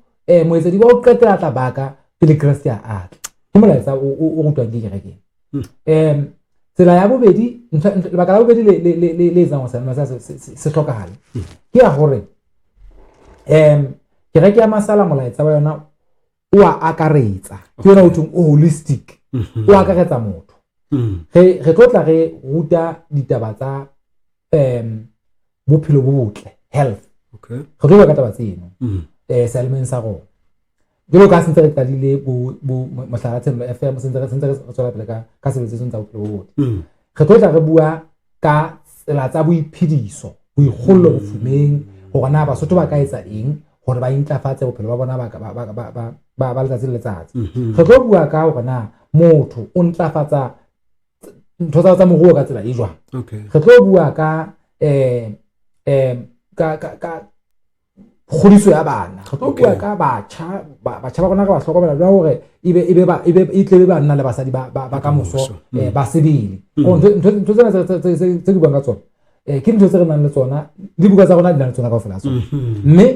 moetsedi ba o qetela tla baka pele Christ ya atla ke molaetsa o rutwa ke kerekeng tsela ya bobedi lebaka la bobedi le tsang sa se hlokahale ke ya hore kereke ya Masala molaetsa wa yona o a akaretsa ke yona o thong holistic o akaretsa motho re tlotla re ruta ditaba tsa bophelo bo botle health re tlo ba ka taba tseno salmon sa go dilo ka sentse re tladile bo mohlalatselo FM sentse re tswela pele ka sebetso tsa bophelo bo botle re tlotla re bua ka tsela tsa boiphediso boikgollo bofumeng go na Basotho ba ka etsa eng gore ba intlafatse bophelo ba bona ba letsatsi le letsatsi re tlo bua ka gore na motho o ntlafatsa ntho tsa moruo ka tsela e jwang re tlo bua ka kgodiso ya bana re tlo bua ka batjha ba bona ka ba hlokomela jwa gore e tle ba nna le basadi ba ka moso ba sebele ntho tsena tse di buang ka tsona ke ntho tse re nang le tsona di buka tsa rona di nang le tsona ka ofela tsona mme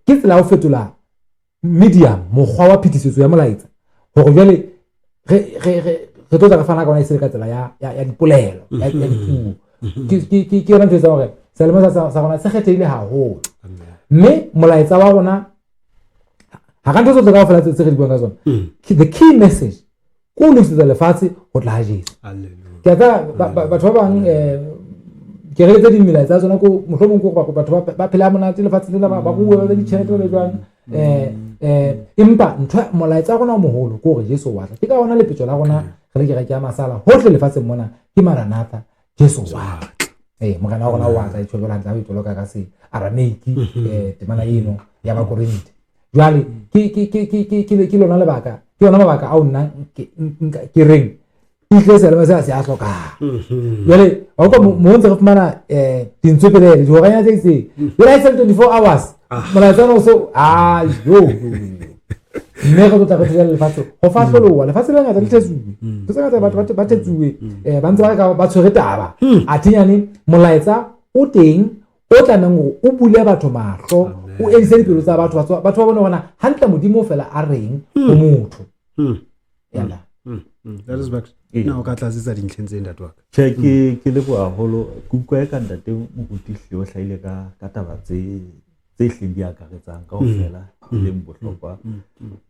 ke tsela o fetola medium mokgwa wa phetisetso ya molaetsa gore jwale re tlo tla fana ka ona e se ka tsela ya dipolelo ya dipuo ke yona ntho tsa gore selemo sa rona se kgethehile haholo mme molaetsa wa rona ha ka ntho tsohle ka ofela tse re di buang ka tsona the key message ko lokisetsa lefatshe go tla ha Jesu ke tsa batho ba bang ke re tse di melaetsa tsona ko mohlomong ko batho ba phela monate lefatshe le ba go bua le ditšhelete le jwang empa ntho molaetsa rona o moholo ko gore Jesu wa tla ke ka ona lepetso la rona re ke ya masala hohle lefatsheng mona ke Maranatha Jesu wa mogana wa rona wa tla itsholo la tla itsholo ka se Arameiki temana eno ya ba Korinte jwale ke lona lebaka ke yona mabaka a o nna ke reng ile se le se a hloka jwale wa go mo ntse go fumana dintse pele di go ganya tse se le ra 24 hours molaetsa no so yo mme go tla go tla le fatso go fatloloa le fatso le ngata le tsetsuwe tse ngata batho ba tsetsuwe ba ntse ba tshwere taba a thinyane molaetsa o teng o tla nang o bule batho mahlo o edise dipelo tsa batho ba bona hantle modimo fela a reng o motho yala that is back now ka tlatsetsa dintlheng tse ntate wa ka ke le bo haholo kukwa ka ntate mokutihle o hlaile ka taba tse hleng di akaretsang ka ofela le bohlokwa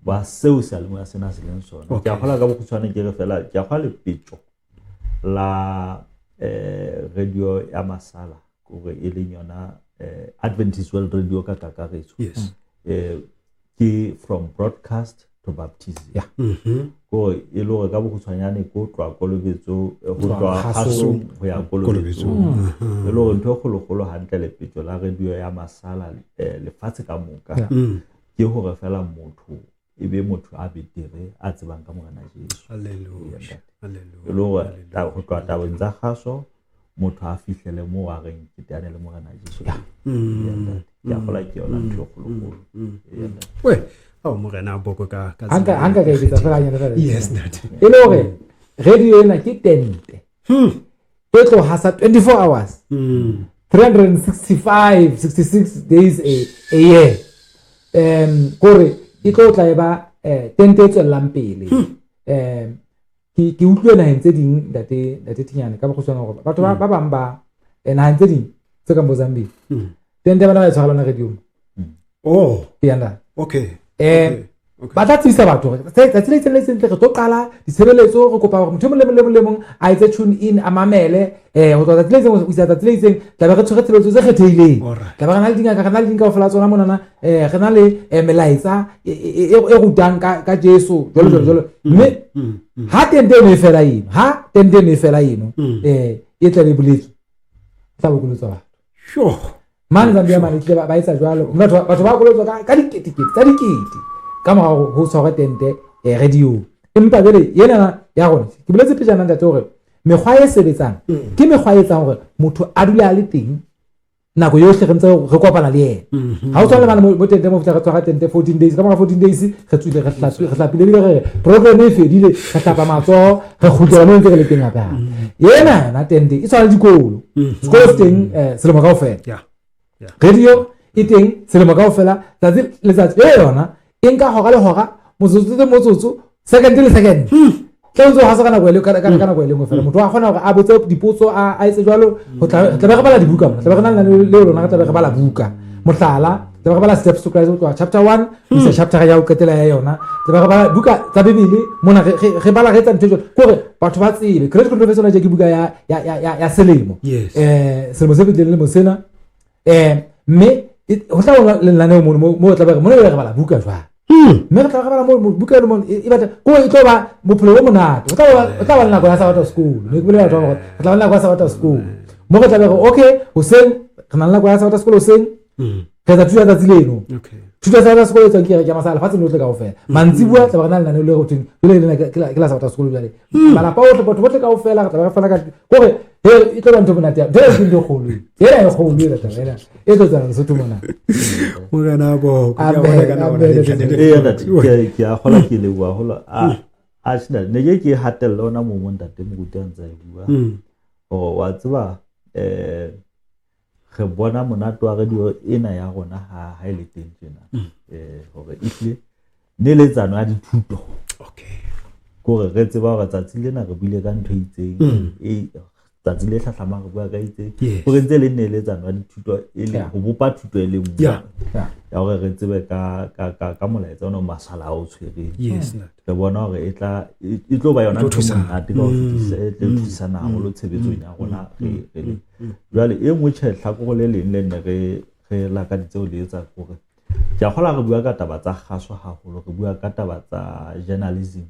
ba seo se le mo ya sena se leng sona ke a gola ka bokhutswane ke re fela ke a gola lepetjo la radio ya Masala gore e leng yona Adventist World Radio ka kakaretso ke from broadcast to baptism go e lo ga bokhutswanyane ko twa kolobetso go twa haso go ya kolobetso e lo ntho kgologolo hantle le petjo la radio ya Masala le fatse ka moka ke gore fela motho e be motho a betere a tsebang ka morena Jesu haleluya e lo ta go twa ta bonza haso motho a fihlele mo wa reng ke tane le morena Jesu ya gola ke yona ntho kgologolo we morena boko ka hanga ka itsa fela nyana yes that e le gore radio ena ke tente e tlo hasa 24 hours 365 66 days a year gore e tlo tla ba tente tse lampele ke utlwe na ntse ding date tinyane ka bogoswana go batho ba bang ba na ntse ding tse ka Mozambique tente bana ba tshwara na radio yanda okay ba tla tsisa batho tsa tsile sentle re to qala ditshebeletso go kopa gore motho le mong a itse tune in a mamele go tla tsile o isa tsa tsile tla ba re tshwere tshebeletso tse kgethehileng tla ba gana le dinga go fela tsona monana re na le melaetsa e rutang ka Jesu jolo mme ha tente ne fela ino e tla le buletse tla bo kulotsa ba sure mane Zambia mane tle ba itsa jwalo batho ba kolotsa ka dikete ka mo go tshwara tente radio empa bele yena ya gone ke boletse pejana ntate gore mekgwa e sebetsang ke mekgwa e tsang gore motho a dula le teng nako yohle re ntse re kopana le yena ha o tswela bana mo tente mo fitla ka tshwara tente 14 days ka mo 14 days re tswile re tlapile re program e fedile re tlapa matso re khutela mo ntse re le teng apa yena na tente e tswala dikolo sekolo teng selemo ka ofela radio e teng selemo ka ofela letsatsi yona enka hoga le hoga motsotso second le second tlo ha sa kana go le kana go le mo fela motho a gona gore a botse dipotso a itse jwalo go tla be re bala dibuka mo tla be re na le lona tla be re bala buka mohlala tla be re bala steps to Christ go chapter 1 isa chapter ya o ketela ya yona tla be re bala buka tsa bibele mona re bala re tsa ntho gore batho ba tsebe credit confession ya ke buka ya selemo selemo se bidile le mo sena me ho tla le lana mo tla be mo le bala buka jwa mme tla ga bala mo buka le mo e batla go e tlo ba bophelo bo monate o tla ba nna go ya sa batho school ne ke bolela batho tla ba nna go ya sa batho school mo go tla be okay hoseng re na nna go ya sa batho school hoseng Re tla thusa tsatsi leno. Okay. Thuto sa sekolo tsang ke re ke masala fatshe lotle kaofela. Mantsibua tla ba na le nane le routine. Jole le ke la sa batla sekolo jale. Malapa ohle batho botle kaofela tla ba fana ka gore he e tlo ba ntho bona tea. Dele ke ndikgolo. Yena e kgolo le tla wena. E tlo tsana Lesotho mona. Mogana bo Amen, ke a gola ke le bua hola a tsena ne ke hatella ona mo montate mo gutantsa e bua o wa tseba re bona monato wa radio ena ya rona ha ile teng tsena hore ihle ne le tsano ya dithuto. Okay. Gore re tseba gore tsatsi lena re buile ka ntho itseng tsatsi le hlahlamang re bua ka itseng gore ntse le ne le tsano ya dithuto e le go bopa thuto e le nngwe ya gore re tsebe ka molaetsa ono masala a o tshwereng. Yes. Re bona gore e tlo ba yona ntho monate ka ho fetisa e tlo thusana haholo tshebetsong ya rona re jwale e nngwe tlhakore le leng le nne re lakaditse ho le etsa gore ke a kgola re bua ka taba tsa kgaso haholo re bua ka taba tsa journalism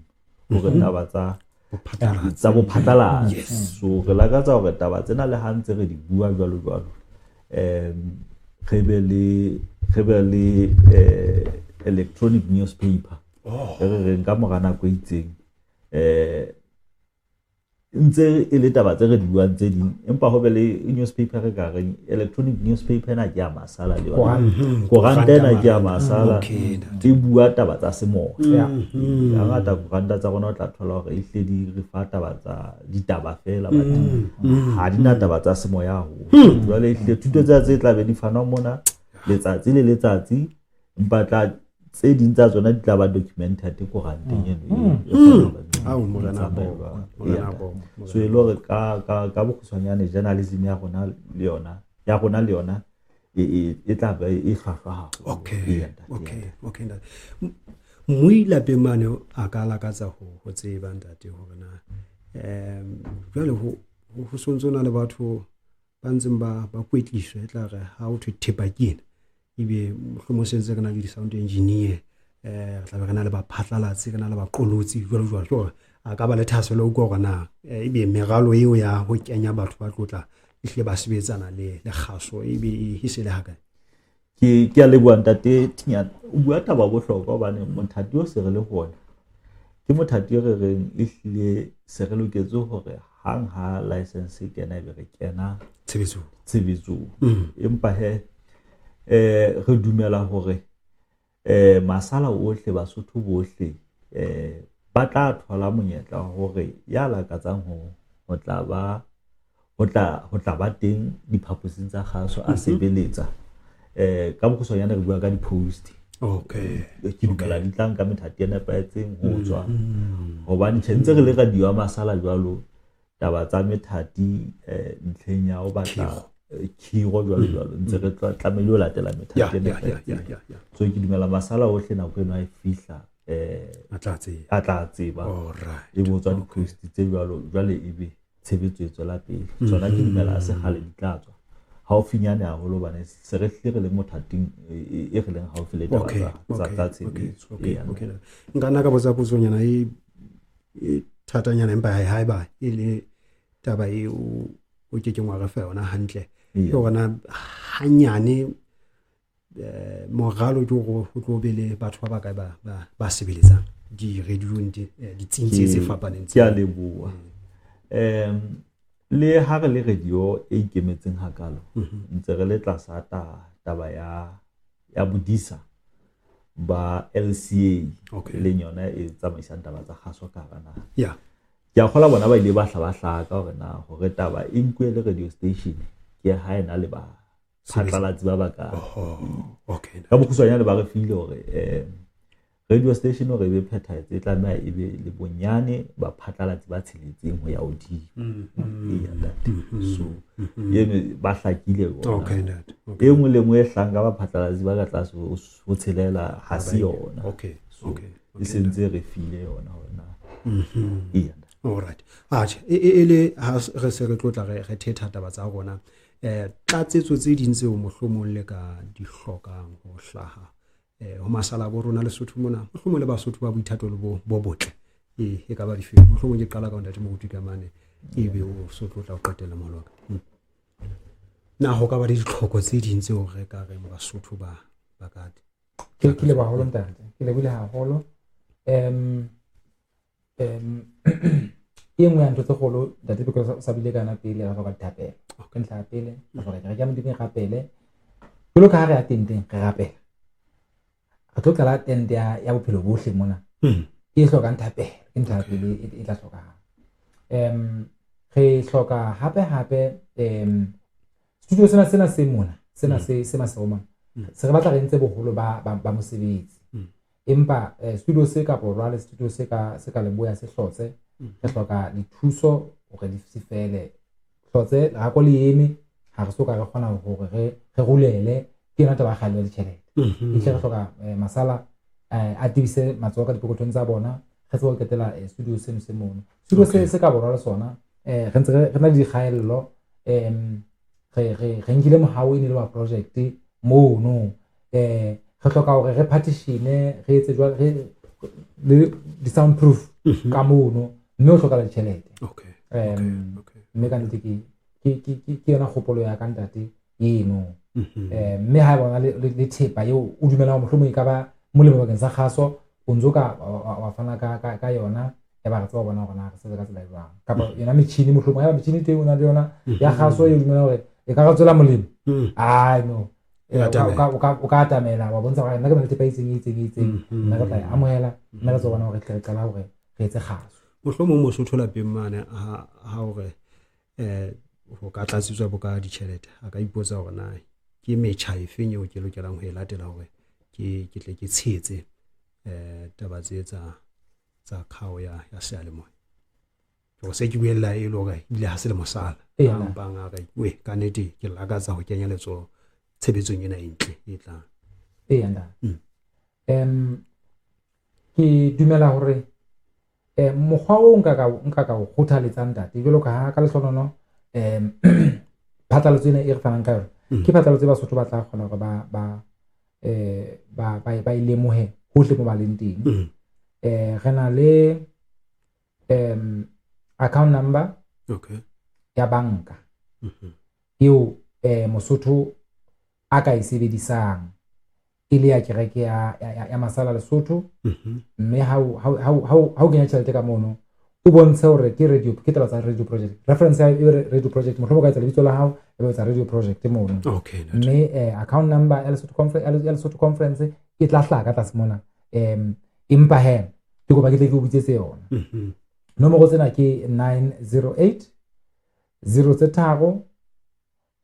gore taba tsa bophatlalatsi. So re lakatsa hore taba tsena le ha ntse re di bua jwalo re be le electronic newspaper re nka mora nako e itseng ntse e le taba tse re di buang tse ding empa ho be le newspaper re ka reng electronic newspaper na ke ya masala le yona koranta ena ke ya masala di bua taba tsa semoya ya ngata koranta tsa rona o tla thola hore e hle di re fa taba tsa ditaba fela ha di na taba tsa semoya ho jwale e hle thuto tse tla be di fanwa mona letsatsi le letsatsi empa tla tse ding tsa tsona di tla ba documented koranteng eno so e lore ka bokgutshwanyane journalism ya rona le yona e tla ba e hlwahlwa haholo. Okay. Mui lapeng mane a ka lakatsa ho tseba ntate hore na jwale ho sontsona le batho ba ntseng ba kwetliswa e tla re ha o thwe thepa kena ebe mo sentse kana le di sound engineer re tla be re na le ba phatlalatsi re na le ba qolotsi jwalo a ka ba le thaselo go gona ebe meralo eo ya ho kenya batho ba tlotla ihle ba sebetsana le kgaso ebe e se le haka ke a le bua ntate Tinyana o bua taba bohlokwa hobane mothati o se re le hona ke mothati re reng ihle se re loketse hore hang ha license kena be re kena tshebetso empa re dumela hore masala ohle Basotho bohle ba tla thola monyetla hore ya lakatsang ho tla ba teng diphaposing tsa kgaso a sebeletsa ka bokgutshwanyane re bua ka di-post ke dumela di tlang ka methati e nepahetseng ho tswa hobane tshentse re le radio ya masala jwalo taba tsa methati ntlheng ya ho batla khiro jwalo ntse re tlamehile ho latela methati e nepahetseng so ke dumela masala ohle nako eno a fihla a tla tseba e botswa di-post tse jwale ebe tshebetso e tswela pele tsona ke dumela se gale di tla tswa haufinyane haholo bane se re hle re le mothating e re leng haufi le tsa tshebetso nkana ka botsa putsonyana e thatanyana empa hai ba e le taba e o ke ngwa re fa yona hantle ke gona hanyane moralo ke go tlo be le batho ba ka ba sebeletsang di radio di tsintsi tse fapaneng tsa le bua le ha re le radio e ikemetseng hakalo ntse re le tlasa taba ya bodisa ba LCA le yona e tsamaisang taba tsa kgaso ka rana ke a kgola bona ba ile ba hlaba ka hore na hore taba e nkwe le radio station ke ha ena le ba phatlalatsi ba baka ka bokgutshwanyane ba re file hore radio station hore be phethahetse tlameha e be le bonyane ba phatlalatsi ba tsheletseng ho ya hodimo so yene ba hlakile bona e nngwe le nngwe e hlanga ba phatlalatsi ba ka tlase ho tshelela ha se yona e sentse re file yona hona alright ele ha re se re tlotla re thetha taba tsa rona tlatsetso tse ding tseo mohlomong le ka di hlokang ho hlaha ho masala bo rona Lesotho mona mohlomong le Basotho ba boithatelo bo botle e ka ba di feng mohlomong ke qala ka ntate mo utlwi ka mane ebe o so tlotla o qetela moloka na ho ka ba le ditlhoko tse ding tseo re ka reng Basotho ba ka ke le ba holo ntate ke le bile haholo e nngwe ya ntho tse kgolo ntate because sa bile kana pele ra ka thapela ke ntla pele ra ka ga modimo rapele pelo ka re a tenteng re rapela a tlo tla la tente ya bophelo bohle mona e hloka thapela ke ntla pele e tla hloka re hloka hape studio sena se mona sena se masoma se re batla re ntse boholo ba mosebetsi empa studio se ka borwa studio se ka leboya se hlotse re hloka dithuso hore di sifele hlotse ra ko le eme ha re soka re kgona hore re rulele ke nata ba kgale le tšhelete e tle re hloka masala a tibise matsoka ka dipokotong tsa bona re tse go ketela studio seno se mono studio se ka borwa le sona re ntse re na di kgaello re nkile mohau ne le wa project mono re hloka hore re partitione re etse jwa le di soundproof ka mono mme o hloka le tšhelete mme ka nnete ke yona kgopolo ya ka ntate eno mme ha bona le thepa eo o dumela mohlomong e ka ba molemo bakeng sa kgaso o ntso ka wa fana ka yona ya ba re tseba bona hore na re se ka tsela jwang kapa yona metjhini mohlomong ya metjhini teng ona le yona ya kgaso e dumela hore e ka tswela molemo no o ka atamela wa bontsha hore nna ke na le thepa itseng nna re tla amohela nna re tseba bona hore re qala hore re etse kgaso mohlomong Mosotho lapeng mane ha hore ho ka tlatsitswa boka ditjhelete a ka ipotsa hore na ke metjha efeng eo ke lokelang ho e latela hore ke tle ke tshetse taba tsa khao ya sealemoya go se ke buella e le hore ile ha se le mosala bang a re we ka nete ke lakatsa ho kenya letso tshebetsong ena entle e tlang nda ke dumela hore mokgwa o nka ka o kgothaletsa ntate jwalo ka lehlonono phatlalatso ena e re fanang ka yona ke phatlalatso Basotho ba tla kgona hore ba ilemohe hohle mo ba leng teng re na le account number ya banka eo Mosotho a ka e sebedisang ile ya kereke ya masala Lesotho mme ha o kenya tšhelete ka mono o bontshe hore ke radio ke tla tsa radio project reference ya radio project mo hloka ka tsela bitso la hao e ba tsa radio project mono mme account number ya Lesotho conference e tla hlaka tla semona empa he ke go ba ke tle ke o bitsetse yona nomoro tsena ke 908 03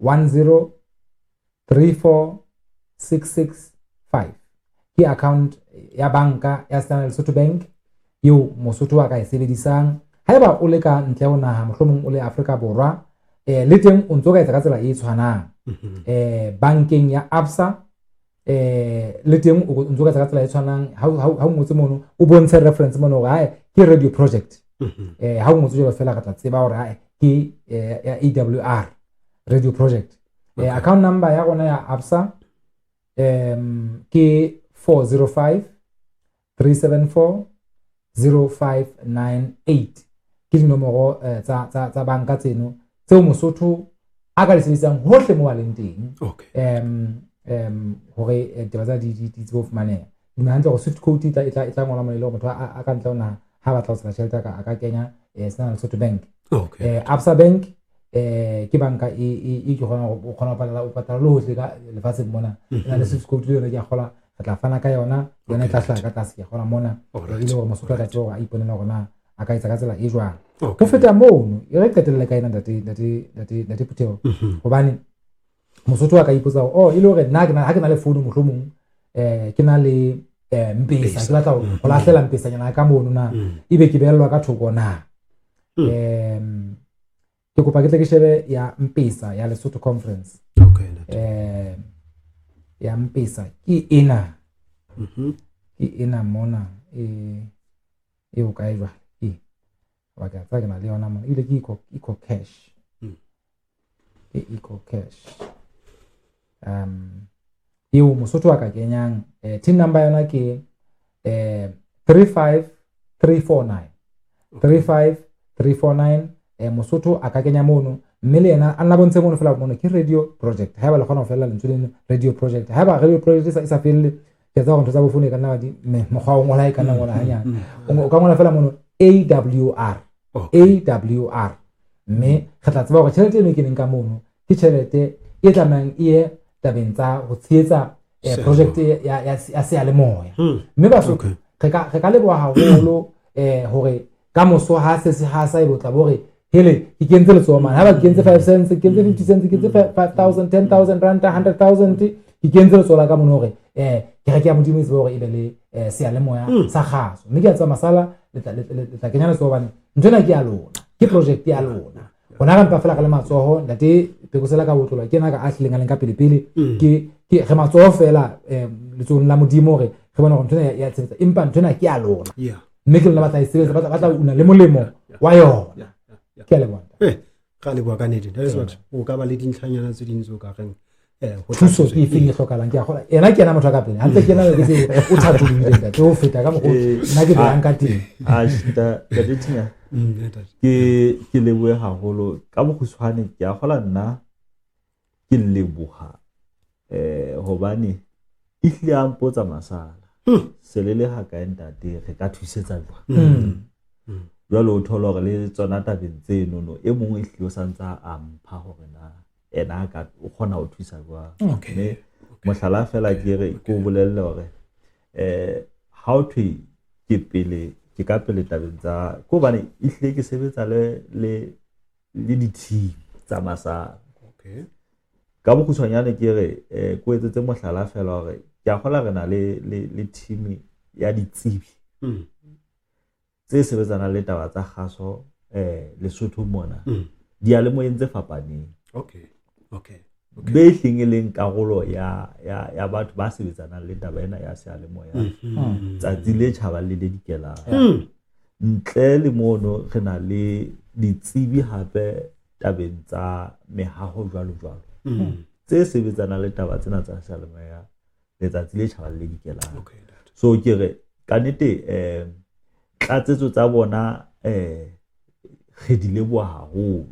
10 34 665 ke account ya banka ya Standard Lesotho Bank eo Mosotho a ka e sebedisang haeba o le ka ntle ho naha mohlomong o le Afrika Borwa le teng o ntso ka etsa ka tsela e tshwanang bankeng ya Absa le teng o ntso ka etsa ka tsela e tshwanang ha o ngotse mono o bontshe reference mono ga ke radio project ha o ngotse jwa fela ka tla tseba hore ke ya AWR radio project account number ya rona ya Absa ke 405 374 0598 ke dinomoro tsa banka tseno tseo Mosotho a ka di sebedisang hohle mo waleng teng hore taba tsa di tsebo fumaneha mme hantle go swift code e tla ngola molelo motho a ka ntla ona ha batla ho tsela tšhelete a ka kenya Standard Lesotho Bank Absa Bank ke banka e ke gona go patala lo hohle ka lefatshe mona ena le swift code le yona ke a gola re tla fana ka yona yona e tla hlaka ka tlase ke gona mona e le hore Mosotho ka tsoga a iponela gona a ka etsa ka tsela e jwang go feta mono e re qetelle ka ena date Phuthego gobane Mosotho a ka ipotsa e le hore nna ha ke na le phone mohlomong ke na le mpesa ke batla go lahlela mpesa nyana ka mono na ebe ke bellwa ka thoko na ke kopa ke tle ke shebe ya mpesa ya Lesotho conference ya mpesa ke ena mona e o ka iba wa ka tsa ke na le yona mona ile ke eco cash eo Mosotho a ka kenyang tin number yona ke 35349 Mosotho a ka kenya mono mme le yena a nna bontshe mono fela mono ke radio project ha ba le gona go fela lentswe le radio project ha ba radio project e sa felle ke tsa go ntse tsa bo fone ka nna di mogwa o ngola e ka nna ngola hanyana o ka ngola fela mono AWR mme ga tla tseba go tšhelete eno ke neng ka mono ke tšhelete e tlamang e tabeng tsa go tsheetsa project ya seyalemoya mme ba so re ka leboa haholo hore ka moso ha se ha sa e botla bore hele ke kentse le tsoma ha ba kentse 5 cents ke kentse 50 cents ke kentse 5000 10000 rand 100000 ke kentse le tsola ka mono hore ke ga ke ya modimo itse hore e be le seyalemoya sa gaso mme ke tsa masala le tla kenyana so bane ntona ke ya lona ke project ya lona bona ga mpa fela ka le matsoho ndate pekosela ka botlolwa ke na ka ahleng ka pele ke ge matsoho fela le tsong la modimo hore ge bona go ntona ya tsetsa empa ntona ke ya lona mme ke le batla isebetsa batla una le molemo wa yona ke le bona ga le bua ka nedi that is what o ka ba le dintlhanyana tse dintsi o ka reng go thuso ke feng e hlokalang ke a gola ena ke ena motho ka pele hantle ke ena ke se o thatulile ka go feta ka mo nna ke bang ka teng shita ka ditsinya ke le bua haholo ka boguswane ke a gola nna ke le buha hobane ihle a mpotsa masala selele ha ka entate re ka thusetsa jwa jwalo o thola gore le tsona tabeng tseno no e mongwe ihle o santsa a mpha gore na ena ka o kgona ho thusa jwa mme mohlala fela ke re ko bolelle hore how to ke pele ke ka pele tabeng tsa ko bane ihle ke sebetsa le di-team tsa masala ka bokgutshwanyane ke re ko etsetse mohlala fela hore ke a gola re na le team ya ditsebi tse sebetsana le taba tsa gaso Lesotho mona di a le mo entse fapaneng be hleng e leng karolo ya batho ba sebetsanang le taba ena ya seyalemoya tsatsi le tjhaba le dedikelang ntle le mono re na le ditsebi hape tabeng tsa mehaho jwalo tse sebetsanang le taba tsena tsa seyalemoya letsatsi le tjhaba le dedikelang so ke re ka nnete tlatsetso tsa bona ge di leboa haholo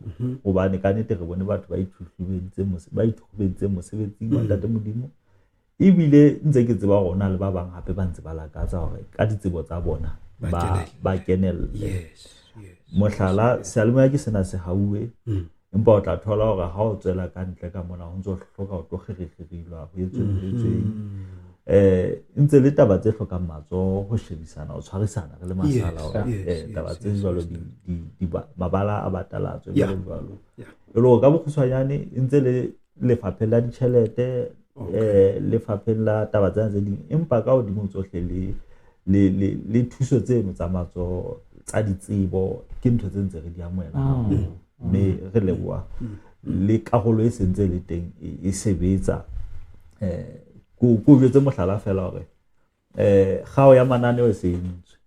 hobane ka nnete re bone batho ba ithubeditse mosebetsing wa ntate modimo ebile ntse ke tseba rona le ba bang hape ba ntse ba lakatsa hore ka ditsebo tsa bona ba kenelle mohlala seyalemoya ke sena se hauwe empa o tla thola hore ha o tswela ka ntle ka mona ho ntse o hloka ho tlogeregerilwa ho etsweng ntse le taba tse hlokang matsoho ho shebisana ho tshwarisana re le masala hore taba tse jwalo di mabala a batalatso jwalo lo ka bokgutshwanyane ntse le lefapheng la ditjhelete lefapheng la taba tsena tse ding empa ka hodimo tsohle le thuso tseno tsa matsoho tsa ditsebo ke ntho tse ntse re di amohela mme re leboha le karolo e sentse le teng e sebetsa ko jetse mohlala fela hore kgao ya mananeo e se entswe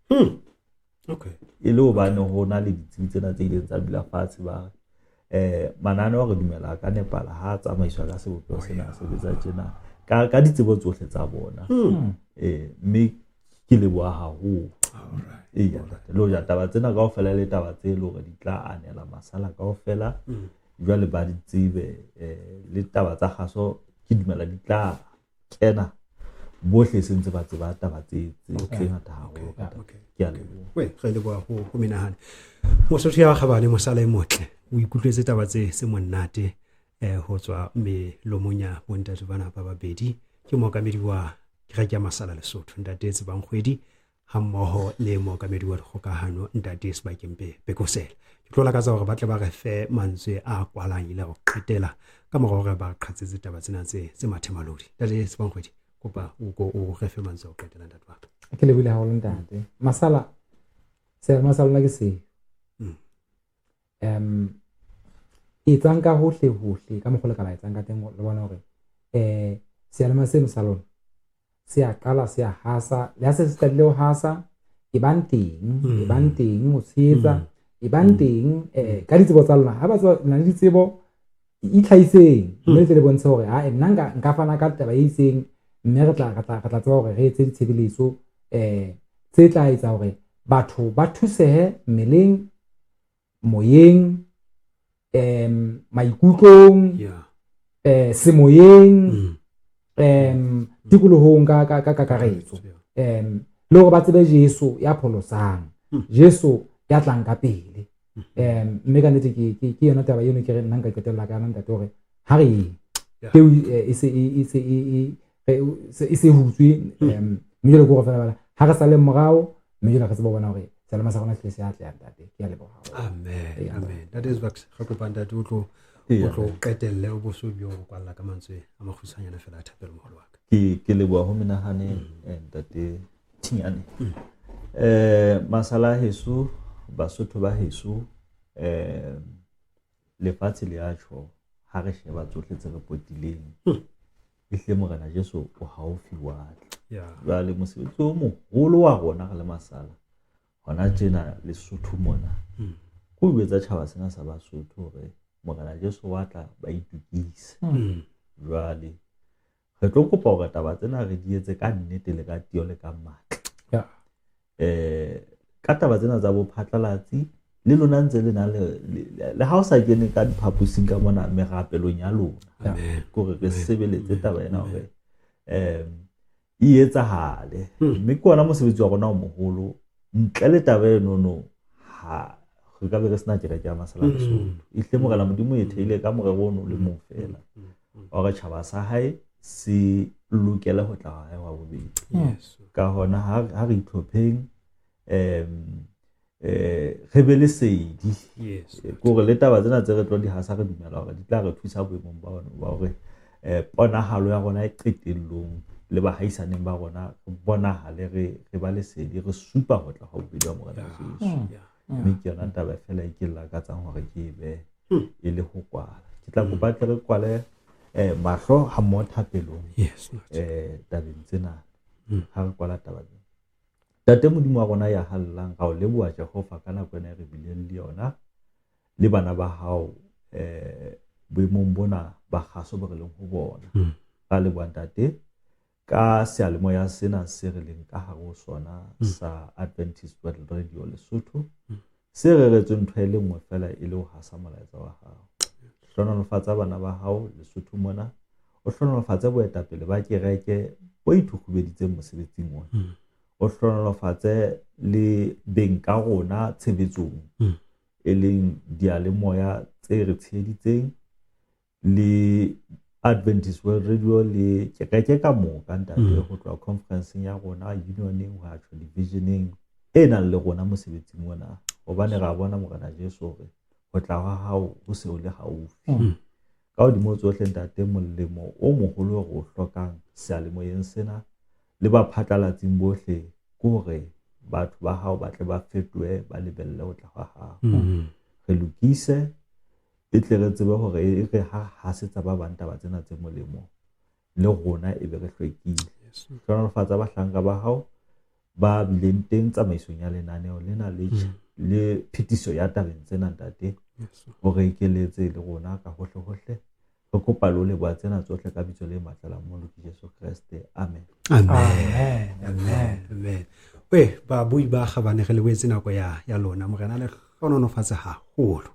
e le hobane ho na le ditsebi tsena tse ileng tsa dula fatshe ba mananeo re dumela ka nepala ha tsamaiswa ka sebopego sena sebetsa tjena ka ditsebo tsohle tsa bona mme ke leboha haholo lo ja taba tsena kaofela le taba tse le hore di tla anela masala kaofela jwale ba di tsebe le taba tsa gaso ke dumela di tla kena bohle sentse ba tseba taba tse ngata haholo ke a leboha re leboha ho menahane Mosotho ya Gabane mosala e motle o ikutlwetse taba tse se monate ho tswa melomong ya bontate bana ba babedi ke mookamedi wa kereke ya Masala Lesotho ntate Tsebang Kgwedi ha mmoho le mookamedi wa dikgokahano ntate Sebakeng Bekosela ke tlola ka tsa hore ba tle ba re fe mantswe a kwalang ile go qetela ka morao re ba qhatsetse taba tsena tse mathemalodi ntate Tsebang Kgwedi kopa o re fe mantswe a go qetela ntate wa ke le bile haholo ntate masala la ke se etsang ka hohle ka mogole ka la etsang ka teng le bona hore seyalemoya seno sa lona se a qala se a hasa le ha se qadile ho hasa e bang teng o tsheetsa e bang teng ka ditsebo tsa lona ha ba tswa na le ditsebo itlhaiseng mme le bontshe hore ha nna nka fana ka taba e itseng mme re tla tseba hore re etse ditshebeletso tse tla etsa hore batho ba thusehe mmeleng moyeng maikutlong, Yeah. semoyeng, tikolohong ka kakaretso. Le hore ba tsebe Jesu ya pholosang, Jesu ya tlang ka pele. Mme ka nnete ke yona taba eno ke re nna nka qetella ka nna ntate hore ha re peo e se hutswe, mme jwale ke hore fela ha re sa le morao, mme jwale re tseba bona hore selemo sa rona se se atleha ntate. Ke a leboha. Amen. That is Bucks. Re kopa ntate o tlo qetelle o bo so bjo go kwalla ka mantswe a magusanyana fela a thapelo moholo wa ka. Ke leboha ho menahane ntate Thinyane. Masala heso Basotho ba heso lefatshe le a tjho ha re sheba tsohle tse re potileng. Ehle morena Jesu o haufi wa tla. Jwale mosebetsi o moholo wa rona le masala hona tjena Lesotho mona. Ko betsa tjhaba sena sa Basotho hore morena Jesu wa tla ba itukise. Jwale re tlo kopa hore taba tsena re di etse ka nnete le ka tio le ka matla. Ka taba tsena tsa bophatlalatsi le lona ntse le na le ha o sa kene ka diphapusing ka mona merapelong ya lona gore re sebeletse taba ena hore e etsahale. Mme ke ona mosebetsi wa rona o moholo ntle le taba eno ha re ka be re sena kereke ya Masala Lesotho. Ehle morena Modimo e theile ka morero ono le mong fela hore tjhaba sa hae se lokela ho tla hae wa bobedi. Ka hona ha re itlhopheng re be le seedi gore le taba tsena tse re tlo di hasa re dumela hore di tla re thusa boemong ba hore ponahalo ya rona e qetellong le bahaisane ba rona re bonahale re ba le seedi re supa ho tla ho bobedi wa morena Jesu. Mme ke yona taba fela e ke lakatsang hore ke be e le ho kwala. Ke tla kopa tle re kwale mahlo ha mo thapelong tabeng tsena ha re kwala taba tsena. Tate Modimo wa rona ya hallang ga o leboha Jehova ka nako ena re bileng le yona le bana ba hao boemong bona ba kgaso ba re leng ho bona. Ka leboha ntate ka sealemoya sena se re leng ka hare ho sona sa Adventist World Radio Lesotho se re retswe ntho e le nngwe fela e le ho hasa molaetsa wa hao. Hlonolofatsa bana ba hao Lesotho mona, o hlonolofatse boetapele ba kereke bo ithukubeditseng mosebetsing ona. O hlonolofatse le beng ka rona tshebetsong e leng dialemoya tse re tsheditseng le Adventist World Radio le kereke ka moka ntate ho tloha conferenceng ya rona unioneng ho atho divisioneng e nang le rona mosebetsing mona hobane ra bona morena Jesu hore ho tla wa hao ho se o le haufi. Ka hodimo tsohle ntate molemo o moholo hore o hlokang sealemoyeng sena le ba phatlalatsing bohle gore batho ba hao ba tle ba fetoe ba lebelle ho tla ha hao. Re lokise e tle re tsebe hore e re ha setsa ba bang taba tsena tse molemo le rona e be re hlwekile. Hlonolofatsa bahlanka ba hao ba bileng teng tsamaisong ya lenaneo lena le phetiso ya tabeng tsena ntate hore e keletse le rona ka hohle hohle. Re kopa le leboha tsena tsohle ka bitso le matla la mollo ke Jesu Kriste. Amen. We ba bui ba khabane re le wetse nako ya lona morena le kgononofatsa haholo.